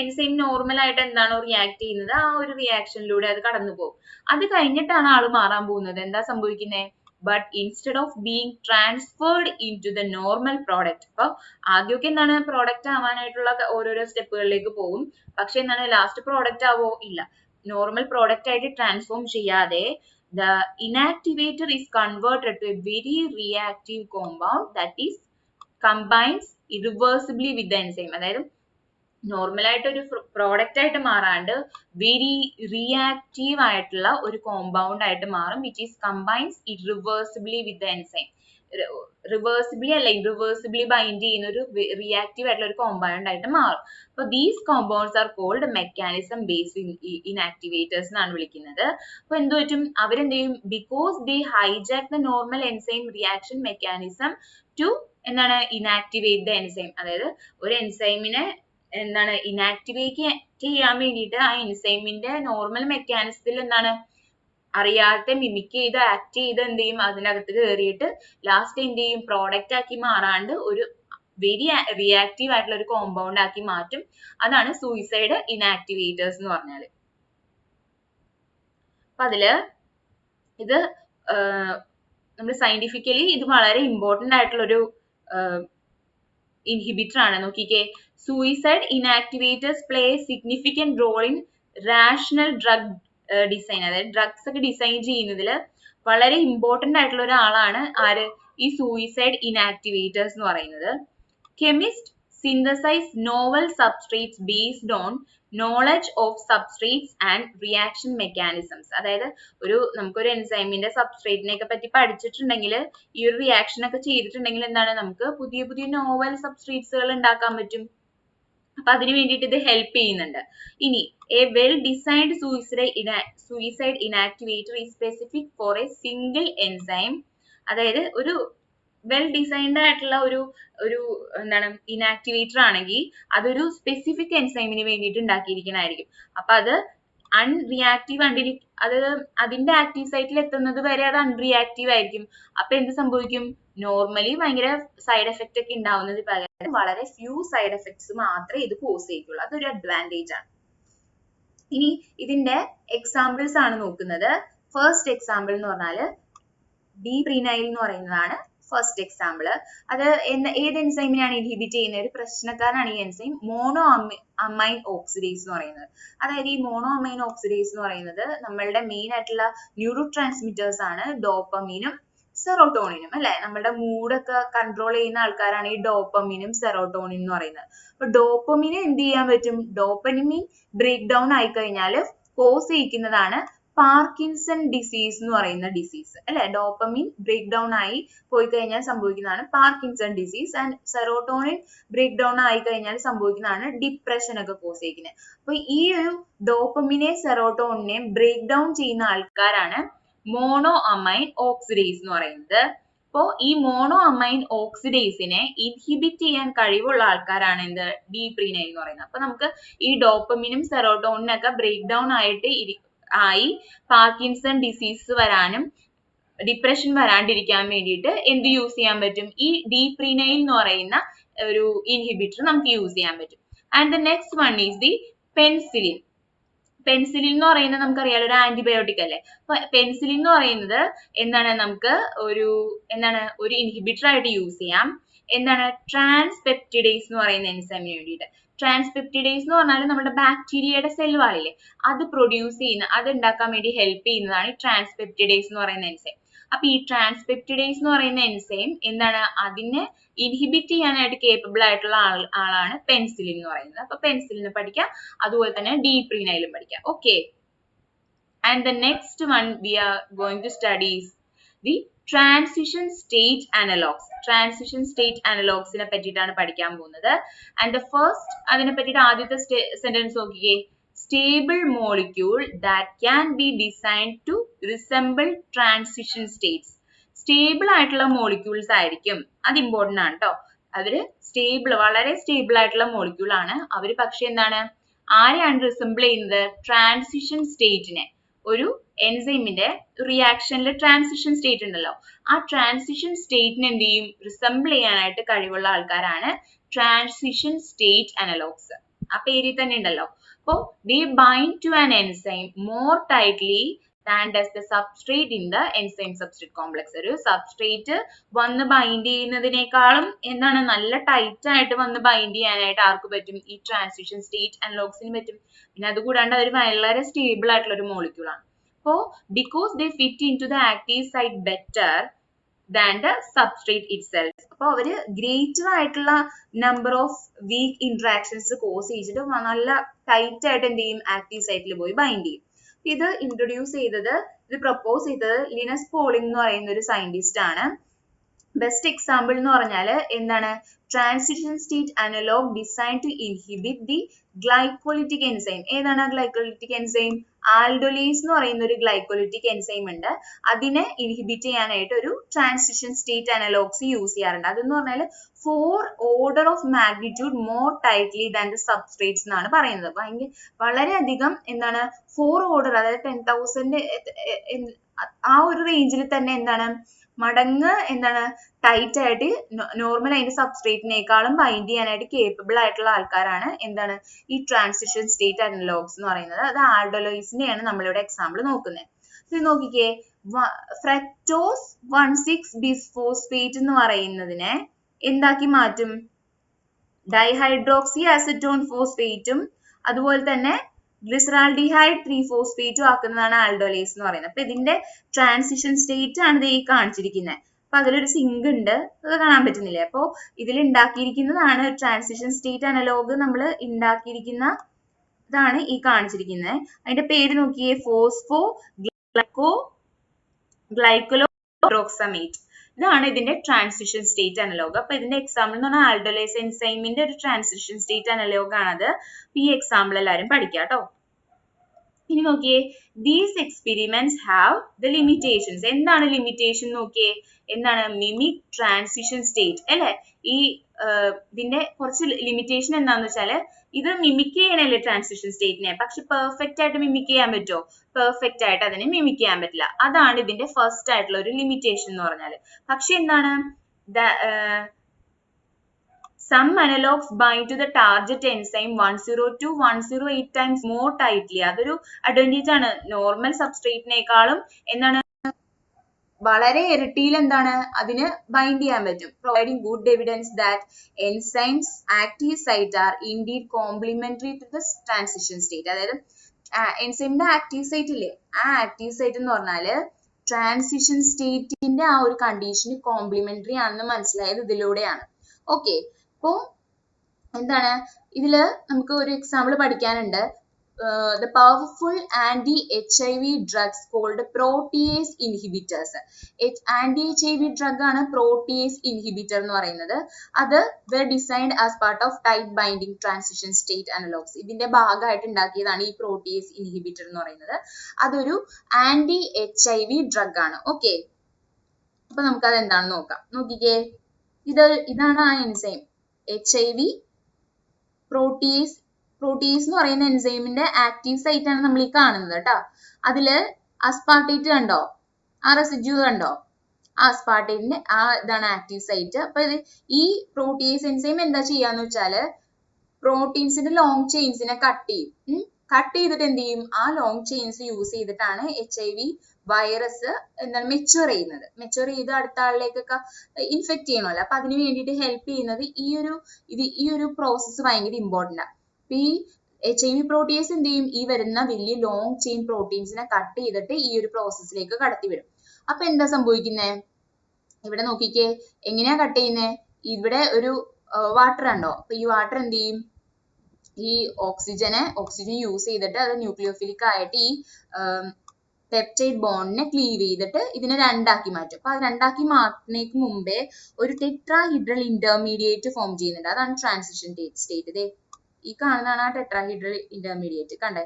എൻസൈം നോർമൽ ആയിട്ട് എന്താണോ റിയാക്ട് ചെയ്യുന്നത് ആ ഒരു റിയാക്ഷനിലൂടെ അത് കടന്നു പോകും. അത് കഴിഞ്ഞിട്ടാണ് ആള് മാറാൻ പോകുന്നത്. എന്താ സംഭവിക്കുന്നത്? But instead of being transferred into the normal product, അപ്പോൾ ആദ്യമൊക്കെ എന്താണ്? പ്രോഡക്റ്റ് ആവാനായിട്ടുള്ള ഓരോരോ സ്റ്റെപ്പുകളിലേക്ക് പോകും. പക്ഷെ എന്താണ്? ലാസ്റ്റ് പ്രോഡക്റ്റ് ആവോ? ഇല്ല. നോർമൽ പ്രോഡക്റ്റ് ആയിട്ട് ട്രാൻസ്ഫോം ചെയ്യാതെ the inactivator is converted to a very reactive compound that is combines irreversibly with the enzyme. അതായത് നോർമൽ ആയിട്ട് ഒരു പ്രോഡക്റ്റ് ആയിട്ട് മാറാണ്ട് വെരി റിയാക്റ്റീവ് ആയിട്ടുള്ള ഒരു കോമ്പൗണ്ട് ആയിട്ട് മാറും, which is combines irreversibly with the enzyme. Reversibly അല്ല, ഇറിവേഴ്സിബിളി ബൈൻഡ് ചെയ്യുന്ന ഒരു റിയാക്റ്റീവ് ആയിട്ടുള്ള ഒരു കോമ്പൗണ്ട് ആയിട്ട് മാറും. അപ്പൊ these compounds are called mechanism based inactivators എന്നാണ് വിളിക്കുന്നത്. അപ്പൊ എന്ത് പറ്റും? അവരെന്ത് ചെയ്യും? Because they hijack the normal enzyme reaction mechanism to എന്താണ്? Inactivate the enzyme. അതായത് ഒരു എൻസൈമിനെ എന്താണ്? ഇനാക്ടിവേറ്റ് ചെയ്യാൻ വേണ്ടിയിട്ട് ആ എൻസൈമിന്റെ നോർമൽ മെക്കാനിസത്തിൽ എന്താണ്? അറിയാതെ മിമിക് ചെയ്ത് ആക്ട് ചെയ്ത് എന്ത് ചെയ്യും? അതിനകത്ത് കയറിയിട്ട് ലാസ്റ്റ് എന്ത് ചെയ്യും? പ്രോഡക്റ്റ് ആക്കി മാറാണ്ട് ഒരു വെരി റിയാക്റ്റീവ് ആയിട്ടുള്ള ഒരു കോമ്പൗണ്ട് ആക്കി മാറ്റും. അതാണ് സൂയിസൈഡ് ഇനാക്ടിവേറ്റേഴ്സ് എന്ന് പറഞ്ഞാല്. അപ്പൊ അതില് ഇത് നമ്മൾ സയന്റിഫിക്കലി ഇത് വളരെ ഇമ്പോർട്ടന്റ് ആയിട്ടുള്ള ഒരു ഇൻഹിബിറ്റർ ആണ്. നോക്കിക്കേ, suicide inactivators play a significant role in rational drug design. അതായത് ഡ്രഗ്സ് ഒക്കെ ഡിസൈൻ ചെയ്യുന്നതിൽ വളരെ ഇമ്പോർട്ടന്റ് ആയിട്ടുള്ള ഒരാളാണ് ആര്? ഈ സൂയിസൈഡ് ഇനാക്ടിവേറ്റേഴ്സ് എന്ന് പറയുന്നത്. Chemist synthesise novel substrates based on knowledge of substrates and reaction mechanisms. അതായത് നമുക്കൊരു എൻസൈമിന്റെ സബ്സ്ട്രേറ്റിനെ ഒക്കെ പറ്റി പഠിച്ചിട്ടുണ്ടെങ്കിൽ, ഈ ഒരു റിയാക്ഷൻ ഒക്കെ ചെയ്തിട്ടുണ്ടെങ്കിൽ എന്താണ്? നമുക്ക് പുതിയ പുതിയ നോവൽ സബ്സ്ട്രേറ്റ്സുകൾ ഉണ്ടാക്കാൻ പറ്റും. അപ്പൊ അതിന് വേണ്ടിയിട്ട് ഇത് ഹെൽപ്പ് ചെയ്യുന്നുണ്ട്. ഇനി a well designed suicide inactivator is specific for a single enzyme. അതായത് ഒരു വെൽ ഡിസൈൻഡ് ആയിട്ടുള്ള ഒരു എന്താണ്? ഇനാക്ടിവേറ്റർ ആണെങ്കിൽ അതൊരു സ്പെസിഫിക് എൻസൈമിന് വേണ്ടിയിട്ട് ഉണ്ടാക്കിയിരിക്കണായിരിക്കും. അപ്പൊ അത് അൺറിയാക്റ്റീവ് അത് അതിന്റെ ആക്റ്റീവ് സൈറ്റിൽ എത്തുന്നത് വരെ അത് അൺറിയാക്റ്റീവ് ആയിരിക്കും. അപ്പൊ എന്ത് സംഭവിക്കും? നോർമലി ഭയങ്കര സൈഡ് എഫക്റ്റ് ഒക്കെ ഉണ്ടാവുന്നത് പകരം വളരെ ഫ്യൂ സൈഡ് എഫക്ട്സ് മാത്രമേ ഇത് കോസ് ചെയ്യത്തുള്ളൂ. അതൊരു അഡ്വാൻറ്റേജ് ആണ്. ഇനി ഇതിന്റെ എക്സാമ്പിൾസ് ആണ് നോക്കുന്നത്. ഫസ്റ്റ് എക്സാമ്പിൾ എന്ന് പറഞ്ഞാല് ഡീപ്രീനൈൽ എന്ന് പറയുന്നതാണ് ഫസ്റ്റ് എക്സാമ്പിൾ. അത് ഏത് എൻസൈമിനാണ് ഇൻഹിബിറ്റ് ചെയ്യുന്നത്? ഒരു പ്രശ്നക്കാരനാണ് ഈ എൻസൈം മോണോ അമൈൻ ഓക്സിഡേസ് എന്ന് പറയുന്നത്. അതായത് ഈ മോണോ അമൈൻ ഓക്സിഡേസ് എന്ന് പറയുന്നത് നമ്മളുടെ മെയിൻ ആയിട്ടുള്ള ന്യൂറോ ട്രാൻസ്മിറ്റേഴ്സ് ആണ് ഡോപ്പമീനും സെറോട്ടോണിനും, അല്ലെ? നമ്മുടെ മൂഡൊക്കെ കൺട്രോൾ ചെയ്യുന്ന ആൾക്കാരാണ് ഈ ഡോപ്പമീനും സെറോട്ടോണിൻ എന്ന് പറയുന്നത്. അപ്പൊ ഡോപ്പമീന് എന്ത് ചെയ്യാൻ പറ്റും? ഡോപ്പമീൻ ബ്രേക്ക് ഡൗൺ ആയി കഴിഞ്ഞാൽ കോസ് ചെയ്യിക്കുന്നതാണ് പാർക്കിൻസൺ ഡിസീസ് എന്ന് പറയുന്ന ഡിസീസ്, അല്ലെ? ഡോപ്പമിൻ ബ്രേക്ക് ഡൗൺ ആയി പോയി കഴിഞ്ഞാൽ സംഭവിക്കുന്നതാണ് Parkinson disease. And serotonin break down ആയി കഴിഞ്ഞാൽ സംഭവിക്കുന്നതാണ് ഡിപ്രഷൻ ഒക്കെ കോസ് ചെയ്യുന്നത്. അപ്പൊ ഈ ഒരു ഡോപ്പമിനെ സെറോട്ടോണിനെ ബ്രേക്ക് ഡൗൺ ചെയ്യുന്ന ആൾക്കാരാണ് മോണോ അമൈൻ ഓക്സിഡേസ് എന്ന് പറയുന്നത്. അപ്പോ ഈ മോണോ അമൈൻ ഓക്സിഡേസിനെ ഇൻഹിബിറ്റ് ചെയ്യാൻ കഴിവുള്ള ആൾക്കാരാണ് എന്ത്? ഡീപ്രീനൈൽ എന്ന് പറയുന്നത്. അപ്പൊ നമുക്ക് ഈ ഡോപ്പമിനും സെറോട്ടോണിനൊക്കെ ബ്രേക്ക് ഡൗൺ ആയി പാർക്കിൻസൺ ഡിസീസ് വരാനും ഡിപ്രഷൻ വരാണ്ടിരിക്കാൻ വേണ്ടിയിട്ട് എന്ത് യൂസ് ചെയ്യാൻ പറ്റും? ഈ ഡീപ്രീനൈൽ എന്ന് പറയുന്ന ഒരു ഇൻഹിബിറ്റർ നമുക്ക് യൂസ് ചെയ്യാൻ പറ്റും. And the next one is the penicillin. Penicillin എന്ന് പറയുന്നത് നമുക്കറിയാലോ ഒരു ആന്റിബയോട്ടിക് അല്ലേ. അപ്പൊ പെൻസിലിൻ എന്ന് പറയുന്നത് എന്താണ്? നമുക്ക് ഒരു ഇൻഹിബിറ്റർ ആയിട്ട് യൂസ് ചെയ്യാം. എന്താണ്? ട്രാൻസ്പെപ്റ്റിഡേസ് എന്ന് പറയുന്ന എൻസൈമിന് വേണ്ടിയിട്ട്. ട്രാൻസ്പെപ്റ്റിഡേസ് എന്ന് പറഞ്ഞാൽ നമ്മുടെ ബാക്ടീരിയയുടെ സെൽ വാളില്ലേ, അത് അത് ഉണ്ടാക്കാൻ വേണ്ടി ഹെൽപ്പ് ചെയ്യുന്നതാണ് ഈ ട്രാൻസ്പെപ്റ്റിഡേസ് എന്ന് പറയുന്ന എൻസൈം. അപ്പൊ ഈ ട്രാൻസ്പെപ്റ്റിഡേസ് എന്ന് പറയുന്ന എൻസൈം എന്താണ്? അതിനെ ഇൻഹിബിറ്റ് ചെയ്യാനായിട്ട് കേപ്പബിൾ ആയിട്ടുള്ള ആളാണ് പെൻസിലിൻ എന്ന് പറയുന്നത്. അപ്പൊ പെൻസിലിൻ പഠിക്കാം, അതുപോലെ തന്നെ ഡീപ്രീനൈലും പഠിക്കാം. Okay. And the next one we are going to study is the transition state analogs. Transition state അനലോഗ്സിനെ പറ്റിയിട്ടാണ് പഠിക്കാൻ പോകുന്നത്. ആൻഡ് ദ ഫസ്റ്റ് അതിനെ പറ്റിയിട്ട് ആദ്യത്തെ സെന്റൻസ് നോക്കിക്കേ. Stable molecule that can be designed to resemble transition states. Stable ആയിട്ടുള്ള molecules ആയിരിക്കും. അത് ഇമ്പോർട്ടന്റ് ആണ് കേട്ടോ. അവര് വളരെ സ്റ്റേബിൾ ആയിട്ടുള്ള മോളിക്യൂൾ ആണ്. അവര് പക്ഷെ എന്താണ്, ആരെയാണ് റിസംബിൾ ചെയ്യുന്നത്? ട്രാൻസിഷൻ സ്റ്റേറ്റിനെ. ഒരു എൻസൈമിന്റെ റിയാക്ഷനിൽ ട്രാൻസിഷൻ സ്റ്റേറ്റ് ഉണ്ടല്ലോ, ആ ട്രാൻസിഷൻ സ്റ്റേറ്റിനെ എന്ത് ചെയ്യും? റിസംബിൾ ചെയ്യാനായിട്ട് കഴിവുള്ള ആൾക്കാരാണ് ട്രാൻസിഷൻ സ്റ്റേറ്റ് അനലോഗ്സ്. ആ പേരിൽ തന്നെ ഉണ്ടല്ലോ. അപ്പോ they bind to an enzyme more tightly than does the substrate in the enzyme substrate complex. ഒരു സബ്സ്ട്രേറ്റ് വന്ന് ബൈൻഡ് ചെയ്യുന്നതിനേക്കാളും എന്താണ്, നല്ല ടൈറ്റ് ആയിട്ട് വന്ന് ബൈൻഡ് ചെയ്യാനായിട്ട് ആർക്ക് പറ്റും? ഈ ട്രാൻസിഷൻ സ്റ്റേറ്റ് അനലോഗ്സിന് പറ്റും. പിന്നെ അതുകൂടാണ്ട് അവർ വളരെ സ്റ്റേബിൾ ആയിട്ടുള്ള ഒരു മോളിക്യൂൾ ആണ്. അപ്പോ because they fit into the active site better than the substrate itself. അപ്പൊ അവര് ഗ്രേറ്റർ ആയിട്ടുള്ള number of weak interactions cause ചെയ്തിട്ട് നല്ല ടൈറ്റ് ആയിട്ട് എന്ത് ചെയ്യും? ആക്റ്റീവ് സൈറ്റിൽ പോയി ബൈൻഡ് ചെയ്യും. ഇത് ഇൻട്രൊഡ്യൂസ് ചെയ്തത്, ഇത് പ്രപ്പോസ് ചെയ്തത് ലിനസ് പോളിംഗ് എന്ന് പറയുന്ന ഒരു സയന്റിസ്റ്റ് ആണ്. ബെസ്റ്റ് എക്സാമ്പിൾ എന്ന് പറഞ്ഞാൽ എന്താണ്? Transition state analog design to inhibit the glycolytic enzyme. ഏതാണ് ആ ഗ്ലൈക്കോലിറ്റിക് എൻസൈം? ആൽഡോലേസ് എന്ന് പറയുന്ന ഒരു ഗ്ലൈക്കോലിറ്റിക് എൻസൈം ഉണ്ട്. അതിനെ ഇൻഹിബിറ്റ് ചെയ്യാനായിട്ട് ഒരു ട്രാൻസിഷൻ സ്റ്റേറ്റ് അനലോഗ്സ് യൂസ് ചെയ്യാറുണ്ട്. അതെന്ന് പറഞ്ഞാൽ 4 order of magnitude more tightly than the substrates എന്നാണ് പറയുന്നത്. വളരെയധികം എന്താണ്, 4 ഓർഡർ, അതായത് 10,000 ആ ഒരു റേഞ്ചിൽ തന്നെ എന്താണ്, മടങ്ങ് എന്താണ്, ടൈറ്റ് ആയിട്ട് നോർമൽ അതിന്റെ സബ്സ്ട്രേറ്റിനേക്കാളും ബൈൻഡ് ചെയ്യാനായിട്ട് കേപ്പബിൾ ആയിട്ടുള്ള ആൾക്കാരാണ് എന്താണ്, ഈ ട്രാൻസിഷൻ സ്റ്റേറ്റ് അനലോഗ്സ് എന്ന് പറയുന്നത്. അത് ആൽഡോലോയിസിന്റെയാണ് നമ്മളിവിടെ എക്സാമ്പിൾ നോക്കുന്നത്. ഇത് നോക്കിക്കേ, ഫ്രക്ടോസ് 1,6 ബിസ്ഫോസ്ഫേറ്റ് എന്ന് പറയുന്നതിനെ എന്താക്കി മാറ്റും? ഡൈഹൈഡ്രോക്സി അസറ്റോൺ ഫോസ്ഫേറ്റും അതുപോലെ തന്നെ ഗ്ലിസറാൾഡിഹൈഡ് 3-ഫോസ്ഫേറ്റും ആക്കുന്നതാണ് ആൽഡോലേസ് എന്ന് പറയുന്നത്. അപ്പൊ ഇതിന്റെ ട്രാൻസിഷൻ സ്റ്റേറ്റ് ആണ് ഈ കാണിച്ചിരിക്കുന്നത്. അപ്പൊ അതിലൊരു സിങ്ക് ഉണ്ട്, അത് കാണാൻ പറ്റുന്നില്ലേ? അപ്പൊ ഇതിൽ ഉണ്ടാക്കിയിരിക്കുന്നതാണ് ട്രാൻസിഷൻ സ്റ്റേറ്റ് അനലോഗ്. നമ്മൾ ഉണ്ടാക്കിയിരിക്കുന്ന ഇതാണ് ഈ കാണിച്ചിരിക്കുന്നത്. അതിന്റെ പേര് നോക്കിയേ, ഫോസ്ഫോ ഗ്ലൈക്കോലോക്സമേറ്റ്. ഇതാണ് ഇതിന്റെ ട്രാൻസിഷൻ സ്റ്റേറ്റ് അനലോഗ്. അപ്പൊ ഇതിന്റെ എക്സാമ്പിൾ എന്ന് പറഞ്ഞാൽ ആൽഡോലേസ് എൻസൈമിന്റെ ഒരു ട്രാൻസിഷൻ സ്റ്റേറ്റ് അനലോഗ് ആണത്. ഈ എക്സാമ്പിൾ എല്ലാവരും പഠിക്കുക കേട്ടോ. ഇനി നോക്കിയേ, these experiments have the limitations. എന്താണ് ലിമിറ്റേഷൻ നോക്കിയേ? എന്താണ്? മിമിക് ട്രാൻസിഷൻ സ്റ്റേറ്റ് അല്ലെ? ഈ ഇതിന്റെ കുറച്ച് ലിമിറ്റേഷൻ എന്താന്ന് വെച്ചാല്, ഇത് മിമിക് ചെയ്യണല്ലേ ട്രാൻസിഷൻ സ്റ്റേറ്റിനെ, പക്ഷെ പെർഫെക്റ്റ് ആയിട്ട് മിമിക് ചെയ്യാൻ പറ്റുമോ? പെർഫെക്റ്റ് ആയിട്ട് അതിനെ മിമിക് ചെയ്യാൻ പറ്റില്ല. അതാണ് ഇതിന്റെ ഫസ്റ്റ് ആയിട്ടുള്ള ഒരു ലിമിറ്റേഷൻ എന്ന് പറഞ്ഞാല്. പക്ഷെ എന്താണ്, some analogues bind to the target enzyme 102 108 times more tightly. അതൊരു അഡ്വാൻറ്റേജ് ആണ്. നോർമൽ സബ്സ്ട്രേറ്റിനേക്കാളും എന്താണ്, വളരെ ഇരട്ടിയിൽ എന്താണ്, അതിന് ബൈൻഡ് ചെയ്യാൻ പറ്റും. Providing good evidence that enzymes active site are indeed complementary to the transition state. അതായത് എൻസൈമിന്റെ ആക്റ്റീവ് സൈറ്റ് ഇല്ലേ, ആ ആക്റ്റീവ് സൈറ്റ് എന്ന് പറഞ്ഞാല് ട്രാൻസിഷൻ സ്റ്റേറ്റിന്റെ ആ ഒരു കണ്ടീഷന് കോംപ്ലിമെന്ററി ആണെന്ന് മനസ്സിലായത് ഇതിലൂടെയാണ്. ഓക്കെ, അപ്പോ എന്താണ്, ഇതില് നമുക്ക് ഒരു എക്സാമ്പിൾ പഠിക്കാനുണ്ട്. The powerful anti-HIV drugs called protease inhibitors. Anti-HIV drug ആണ് protease inhibitor എന്ന് പറയുന്നത്. അത് were designed as part of tight binding transition state analogs. ഇതിന്റെ ഭാഗമായിട്ട് ഉണ്ടാക്കിയതാണ് ഈ protease inhibitor എന്ന് പറയുന്നത്. അതൊരു anti-HIV drug ആണ്. ഓക്കെ, അപ്പൊ നമുക്കത് എന്താണെന്ന് നോക്കാം. നോക്കിക്കേ, ഇതാണ് ആ എൻസൈം HIV പ്രോട്ടീസ് എന്ന് പറയുന്ന എൻസൈമിന്റെ ആക്റ്റീവ് സൈറ്റ് ആണ് നമ്മൾ ഈ കാണുന്നത് കേട്ടോ. അതില് അസ്പാർട്ടേറ്റ് കണ്ടോ? ആ റെസിഡ്യൂ കണ്ടോ? ആ അസ്പാർട്ടേറ്റിന്റെ ആ ഇതാണ് ആക്റ്റീവ് സൈറ്റ്. അപ്പൊ ഈ പ്രോട്ടീസ് എൻസൈം എന്താ ചെയ്യാന്ന് വെച്ചാല് പ്രോട്ടീൻസിന്റെ ലോങ് ചെയിൻസിനെ കട്ട് ചെയ്യും. കട്ട് ചെയ്തിട്ട് എന്ത് ചെയ്യും? ആ ലോങ് ചെയിൻസ് യൂസ് ചെയ്തിട്ടാണ് HIV വൈറസ് എന്താണ് മെച്ചുവർ ചെയ്യുന്നത്. മെച്ചുവർ ചെയ്ത് അടുത്ത ആളിലേക്കൊക്കെ ഇൻഫെക്ട് ചെയ്യണമല്ലോ. അപ്പൊ അതിന് വേണ്ടിയിട്ട് ഹെൽപ്പ് ചെയ്യുന്നത് ഈ ഒരു പ്രോസസ്സ് ഭയങ്കര ഇമ്പോർട്ടന്റ് ആണ്. അപ്പൊ ഈ HIV പ്രോട്ടീസ് എന്ത് ചെയ്യും? ഈ വരുന്ന വലിയ ലോങ് ചെയിൻ പ്രോട്ടീൻസിനെ കട്ട് ചെയ്തിട്ട് ഈ ഒരു പ്രോസസ്സിലേക്ക് കടത്തിവിടും. അപ്പൊ എന്താ സംഭവിക്കുന്നേ? ഇവിടെ നോക്കിക്കേ, എങ്ങനെയാ കട്ട് ചെയ്യുന്നേ? ഇവിടെ ഒരു വാട്ടർ ഉണ്ടോ? അപ്പൊ ഈ വാട്ടർ എന്ത് ചെയ്യും? ഈ ഓക്സിജൻ യൂസ് ചെയ്തിട്ട് അത് ന്യൂക്ലിയോഫിലിക് ആയിട്ട് ഈ പെപ്റ്റൈഡ് ബോണ്ടിനെ ക്ലീവ് ചെയ്തിട്ട് ഇതിനെ രണ്ടാക്കി മാറ്റും. അപ്പൊ അത് രണ്ടാക്കി മാറ്റുന്നതിന് മുമ്പേ ഒരു ടെട്രാഹീഡ്രൽ ഇന്റർമീഡിയറ്റ് ഫോം ചെയ്യുന്നുണ്ട്. അതാണ് ട്രാൻസിഷൻ സ്റ്റേറ്റ്. ഈ കാണുന്നതാണ് ആ ടെട്രാഹീഡ്രൽ ഇന്റർമീഡിയറ്റ്. കണ്ടേ,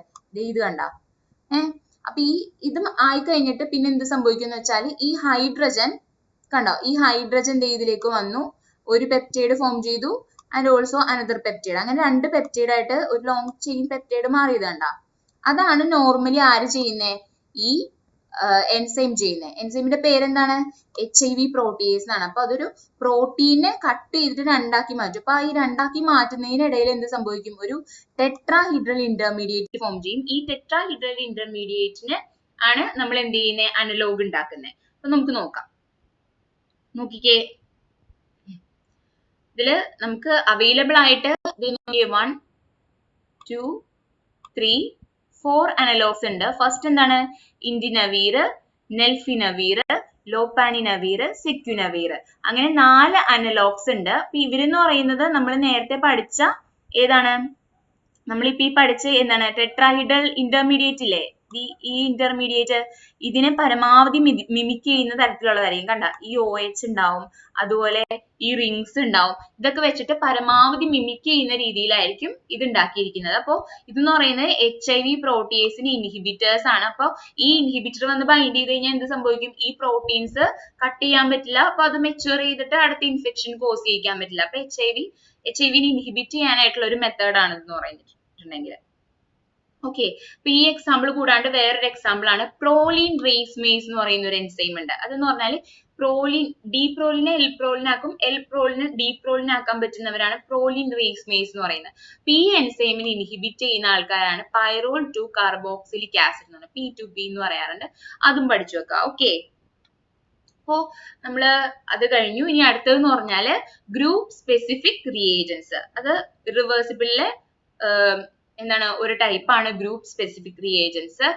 ഇത് കണ്ട. അപ്പൊ ഇത് ആയി കഴിഞ്ഞിട്ട് പിന്നെ എന്ത് സംഭവിക്കും എന്ന് വെച്ചാൽ ഈ ഹൈഡ്രജൻ കണ്ടോ ഈ ഹൈഡ്രജൻ ഇതിലേക്ക് വന്നു, ഒരു പെപ്റ്റൈഡ് ഫോം ചെയ്തു ആൻഡ് ഓൾസോ അനദർ പെപ്റ്റൈഡ്, അങ്ങനെ രണ്ട് പെപ്റ്റൈഡ് ആയിട്ട് ഒരു ലോങ് ചെയിൻ പെപ്റ്റൈഡ് മാറിയത് കണ്ടോ. അതാണ് നോർമലി ആര് ചെയ്യുന്നേ, ഈ എൻസൈം ചെയ്യുന്നത്. എൻസൈമിന്റെ പേരെന്താണ്, HIV പ്രോട്ടിയേസ് എന്നാണ്. അപ്പൊ അതൊരു പ്രോട്ടീനെ കട്ട് ചെയ്തിട്ട് രണ്ടാക്കി മാറ്റും. അപ്പൊ ഈ രണ്ടാക്കി മാറ്റുന്നതിനിടയിൽ എന്ത് സംഭവിക്കും, ഒരു ടെട്രാഹീഡ്രൽ ഇന്റർമീഡിയറ്റ് ഫോം ചെയ്യും. ഈ ടെട്രാഹീഡ്രൽ ഇന്റർമീഡിയറ്റിന് ആണ് നമ്മൾ എന്ത് ചെയ്യുന്നത്, അനലോഗ് ഉണ്ടാക്കുന്നത്. അപ്പൊ നമുക്ക് നോക്കാം, നോക്കിക്കേ. ഇതില് നമുക്ക് അവൈലബിൾ ആയിട്ട് 1 2 3 4 അനലോഗ്സ് ഉണ്ട്. ഫസ്റ്റ് എന്താണ്, ഇൻഡിനവീർ, നെൽഫിനവീർ, ലോപാനിനവീർ, സെക്യുനവീർ, അങ്ങനെ 4 അനലോഗ്സ് ഉണ്ട്. അപ്പൊ ഇവരെന്ന് പറയുന്നത് നമ്മൾ നേരത്തെ പഠിച്ച ഏതാണ്, നമ്മളിപ്പോ ഈ പഠിച്ച എന്താണ് ടെട്രാഹീഡ്രൽ ഇന്റർമീഡിയറ്റ് ഇല്ലേ, ഈ ഇന്റർമീഡിയറ്റ് ഇതിനെ പരമാവധി മിമിക് ചെയ്യുന്ന തരത്തിലുള്ളതായിരിക്കും. കണ്ട ഈ OH ഉണ്ടാവും, അതുപോലെ ഈ റിങ്സ് ഉണ്ടാവും. ഇതൊക്കെ വെച്ചിട്ട് പരമാവധി മിമിക് ചെയ്യുന്ന രീതിയിലായിരിക്കും ഇത് ഉണ്ടാക്കിയിരിക്കുന്നത്. അപ്പോ ഇതെന്ന് പറയുന്നത് HIV പ്രോട്ടിയേസിന് ഇൻഹിബിറ്റേഴ്സ് ആണ്. അപ്പൊ ഈ ഇൻഹിബിറ്റർ വന്ന് ബൈൻഡ് ചെയ്ത് കഴിഞ്ഞാൽ എന്ത് സംഭവിക്കും, ഈ പ്രോട്ടീൻസ് കട്ട് ചെയ്യാൻ പറ്റില്ല. അപ്പൊ അത് മെച്യൂർ ചെയ്തിട്ട് അടുത്ത ഇൻഫെക്ഷൻ കോസ് ചെയ്യിക്കാൻ പറ്റില്ല. അപ്പൊ HIV നെ ഇൻഹിബിറ്റ് ചെയ്യാനായിട്ടുള്ള ഒരു മെത്തേഡ് ആണ് എന്ന് പറഞ്ഞിട്ടുണ്ടെങ്കിൽ. ഓക്കെ, അപ്പൊ ഈ എക്സാമ്പിൾ കൂടാണ്ട് വേറൊരു എക്സാമ്പിൾ ആണ് പ്രോലീൻ റേസ്മേസ് എന്ന് പറയുന്ന ഒരു എൻസൈം ഉണ്ട്. അതെന്ന് പറഞ്ഞാൽ പ്രോലീൻ ഡീപ്രോലിനെ എൽപ്രോലിനാക്കും, എൽപ്രോലിനെ ഡീപ്രോലിനാക്കാൻ പറ്റുന്നവരാണ് പ്രോലീൻ റേസ്മേസ് എന്ന് പറയുന്നത്. അപ്പൊ ഈ എൻസൈമിനെ ഇൻഹിബിറ്റ് ചെയ്യുന്ന ആൾക്കാരാണ് പൈറോൾ 2 കാർബോക്സിലിക് ആസിഡ് എന്ന് പറയുന്നത്, P2P എന്ന് പറയാറുണ്ട്. അതും പഠിച്ചു വെക്കാം. ഓക്കെ, അപ്പോ നമ്മള് അത് കഴിഞ്ഞു. ഇനി അടുത്തതെന്ന് പറഞ്ഞാല് ഗ്രൂപ്പ് സ്പെസിഫിക് റിയേജൻസ്. അത് റിവേഴ്സിബിളിലെ എന്താണ് ഒരു ടൈപ്പ് ആണ് group specific reagents.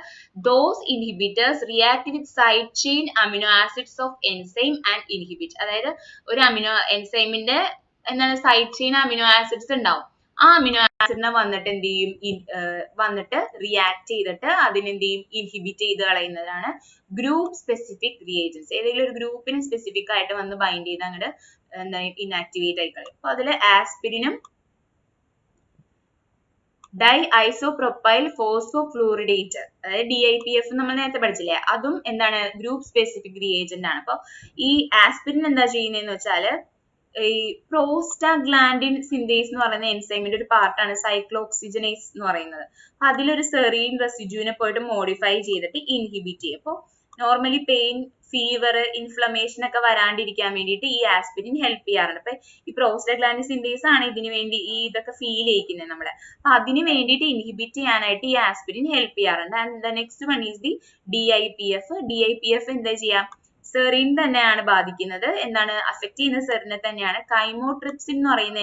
Those inhibitors react with side chain amino acids of enzyme and inhibit. അതായത് ഒരു എൻസൈമിന്റെ എന്താണ് സൈഡ് ചെയിൻ അമിനോ ആസിഡ്സ് ഉണ്ടാവും. ആ അമിനോ ആസിഡിനെ വന്നിട്ട് എന്ത് ചെയ്യും, വന്നിട്ട് റിയാക്ട് ചെയ്തിട്ട് അതിനെന്ത് ചെയ്യും, ഇൻഹിബിറ്റ് ചെയ്ത് കളയുന്നതാണ് ഗ്രൂപ്പ് സ്പെസിഫിക് റിയേജൻസ്. ഏതെങ്കിലും ഒരു ഗ്രൂപ്പിന് സ്പെസിഫിക് ആയിട്ട് വന്ന് ബൈൻഡ് ചെയ്ത് അങ്ങോട്ട് എന്താ ഇനാക്ടിവേറ്റ് ആയി കളയും. അപ്പൊ അതില് ആസ്പിരിനും ഡൈ ഐസോപ്രൊപ്പൈൽ ഫോസ്ഫോഫ്ലൂറിഡേറ്റ്, അതായത് DIPF നമ്മൾ നേരത്തെ പഠിച്ചില്ലേ, അതും എന്താണ് ഗ്രൂപ്പ് സ്പെസിഫിക് റിയേജന്റ് ആണ്. അപ്പൊ ഈ ആസ്പിരിൻ എന്താ ചെയ്യുന്നതെന്ന് വെച്ചാല് ഈ പ്രോസ്റ്റാഗ്ലാൻഡിൻ സിന്തേസ് എന്ന് പറയുന്ന എൻസൈമിന്റെ ഒരു പാർട്ടാണ് സൈക്ലോക്സിജനേസ് എന്ന് പറയുന്നത്. അപ്പൊ അതിലൊരു സെറീൻ റെസിഡ്യൂവിനെ പോയിട്ട് മോഡിഫൈ ചെയ്തിട്ട് ഇൻഹിബിറ്റ് ചെയ്യും. അപ്പൊ നോർമലി പെയിൻ, ഫീവർ, ഇൻഫ്ലമേഷൻ ഒക്കെ വരാണ്ടിരിക്കാൻ വേണ്ടിയിട്ട് ഈ ആസ്പിരിൻ ഹെൽപ്പ് ചെയ്യാറുണ്ട്. അപ്പൊ ഈ പ്രോസ്റ്റാഗ്ലാൻഡിൻ സിന്തേസ് ആണ് ഇതിനു വേണ്ടി ഈ ഇതൊക്കെ ഫീൽ ചെയ്യിക്കുന്നത് നമ്മളെ. അപ്പൊ അതിന് വേണ്ടിയിട്ട് ഇൻഹിബിറ്റ് ചെയ്യാനായിട്ട് ഈ ആസ്പിരിൻ ഹെൽപ്പ് ചെയ്യാറുണ്ട്. And the next one is the DIPF. DIPF എന്താ ചെയ്യാം, സെറിൻ തന്നെയാണ് ബാധിക്കുന്നത്. എന്താണ് അഫക്ട് ചെയ്യുന്ന സെറിനെ തന്നെയാണ്. കൈമോട്രിപ്സിൻ എന്ന് പറയുന്ന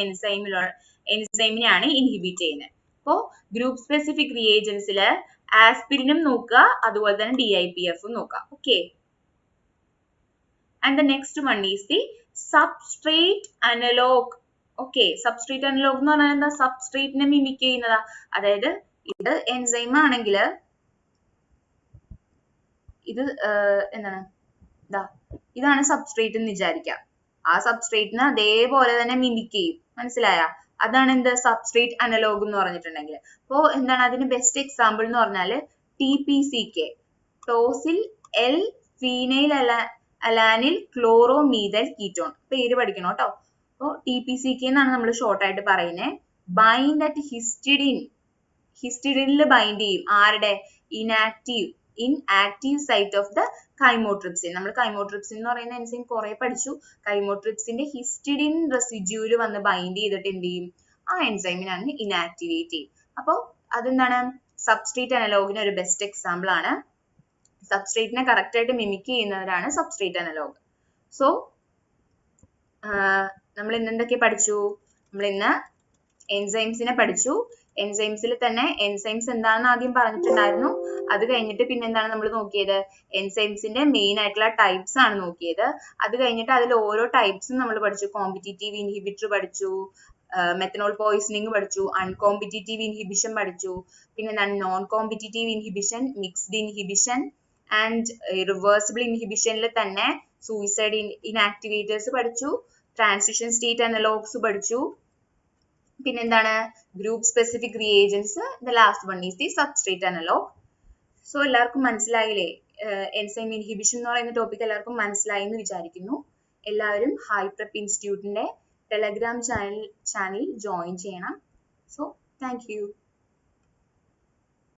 എൻസൈമിനെയാണ് ഇൻഹിബിറ്റ് ചെയ്യുന്നത്. അപ്പോ ഗ്രൂപ്പ് സ്പെസിഫിക് റിയേജൻസില് ആസ്പിരിനും നോക്കുക, അതുപോലെ തന്നെ DIPFും നോക്കുക. Okay, and the next one is the substrate analog. Okay, substrate analog എന്ന് പറഞ്ഞാൽ എന്താ, സബ്സ്ട്രേറ്റിനെ മിമിക് ചെയ്യുന്നതാ. അതായത് ഇത് എൻസൈം ആണെങ്കിൽ ഇത് എന്താണ്, ഇതാണ് സബ്സ്ട്രേറ്റ് എന്ന് വിചാരിക്കാം. ആ സബ്സ്ട്രേറ്റിനെ അതേപോലെ തന്നെ മിമിക് ചെയ്യും. മനസ്സിലായ? അതാണ് എന്ത് സബ്സ്ട്രേറ്റ് അനലോഗ് എന്ന് പറഞ്ഞിട്ടുണ്ടെങ്കിൽ. അപ്പോ എന്താണ് അതിന് ബെസ്റ്റ് എക്സാമ്പിൾ എന്ന് പറഞ്ഞാല് TPCK, ടോസിൽ എൽ ഫീനൈൽ അലാനിൽ ക്ലോറോമീഥൈൽ കീറ്റോൺ. പേര് പഠിക്കണം കേട്ടോ. അപ്പോൾ TPCK എന്നാണ് നമ്മൾ ഷോർട്ട് ആയിട്ട് പറയുന്നത്. ബൈൻഡ് അറ്റ് ഹിസ്റ്റിഡിനിൽ ബൈൻഡ് ചെയ്യും. ആരുടെ? Inactive site of the chymotrypsin. നമ്മൾ കൈമോട്രിപ്സിൻ എന്ന് പറയുന്ന എൻസൈം കുറെ പഠിച്ചു. കൈമോട്രിപ്സിന്റെ ഹിസ്റ്റിഡിൻ റെസിഡ്യൂല് വന്ന് ബൈൻഡ് ചെയ്തിട്ട് എന്ത് ചെയ്യും, ആ എൻസൈമിനെ അങ്ങ് ഇനാക്ടിവേറ്റ് ചെയ്യും. അപ്പോൾ അതെന്താണ് സബ്സ്ട്രേറ്റ് അനലോഗിന് ഒരു ബെസ്റ്റ് എക്സാമ്പിൾ ആണ്. സബ്സ്ട്രേറ്റിനെ കറക്റ്റ് ആയിട്ട് മിമിക് ചെയ്യുന്നവരാണ് സബ്സ്ട്രേറ്റ് അനലോഗ്. സോ നമ്മൾ ഇന്ന് എന്തൊക്കെ പഠിച്ചു? നമ്മൾ ഇന്ന് എൻസൈംസിനെ പഠിച്ചു. എൻസൈംസിൽ തന്നെ എൻസൈംസ് എന്താണെന്ന് ആദ്യം പറഞ്ഞിട്ടുണ്ടായിരുന്നു. അത് കഴിഞ്ഞിട്ട് പിന്നെ എന്താണ് നമ്മൾ നോക്കിയത്? എൻസൈംസിന്റെ മെയിൻ ആയിട്ടുള്ള ടൈപ്സ് ആണ് നോക്കിയത്. അത് കഴിഞ്ഞിട്ട് അതിൽ ഓരോ ടൈപ്സും നമ്മൾ പഠിച്ചു. കോമ്പറ്റിറ്റീവ് ഇൻഹിബിറ്റർ പഠിച്ചു, മെത്തനോൾ പോയിസണിങ് പഠിച്ചു, അൺകോമ്പറ്റിറ്റീവ് ഇൻഹിബിഷൻ പഠിച്ചു, പിന്നെ എന്താണ് non competitive inhibition, mixed inhibition and reversible ഇൻഹിബിഷനിൽ തന്നെ സൂയിസൈഡ് ഇനാക്ടിവേറ്റേഴ്സ് പഠിച്ചു, ട്രാൻസിഷൻ സ്റ്റേറ്റ് അനലോഗ്സ് പഠിച്ചു, പിന്നെന്താണ് group specific reagents. The last one is the substrate analog. So എല്ലാവർക്കും മനസ്സിലായില്ലേ? എൻസൈം ഇൻഹിബിഷൻ എന്ന് പറയുന്ന ടോപ്പിക് എല്ലാവർക്കും മനസ്സിലായി എന്ന് വിചാരിക്കുന്നു. എല്ലാവരും ഹൈ പ്രെപ്പ് ഇൻസ്റ്റിറ്റ്യൂട്ടിന്റെ ടെലഗ്രാം ചാനൽ ജോയിൻ ചെയ്യണം. So thank you.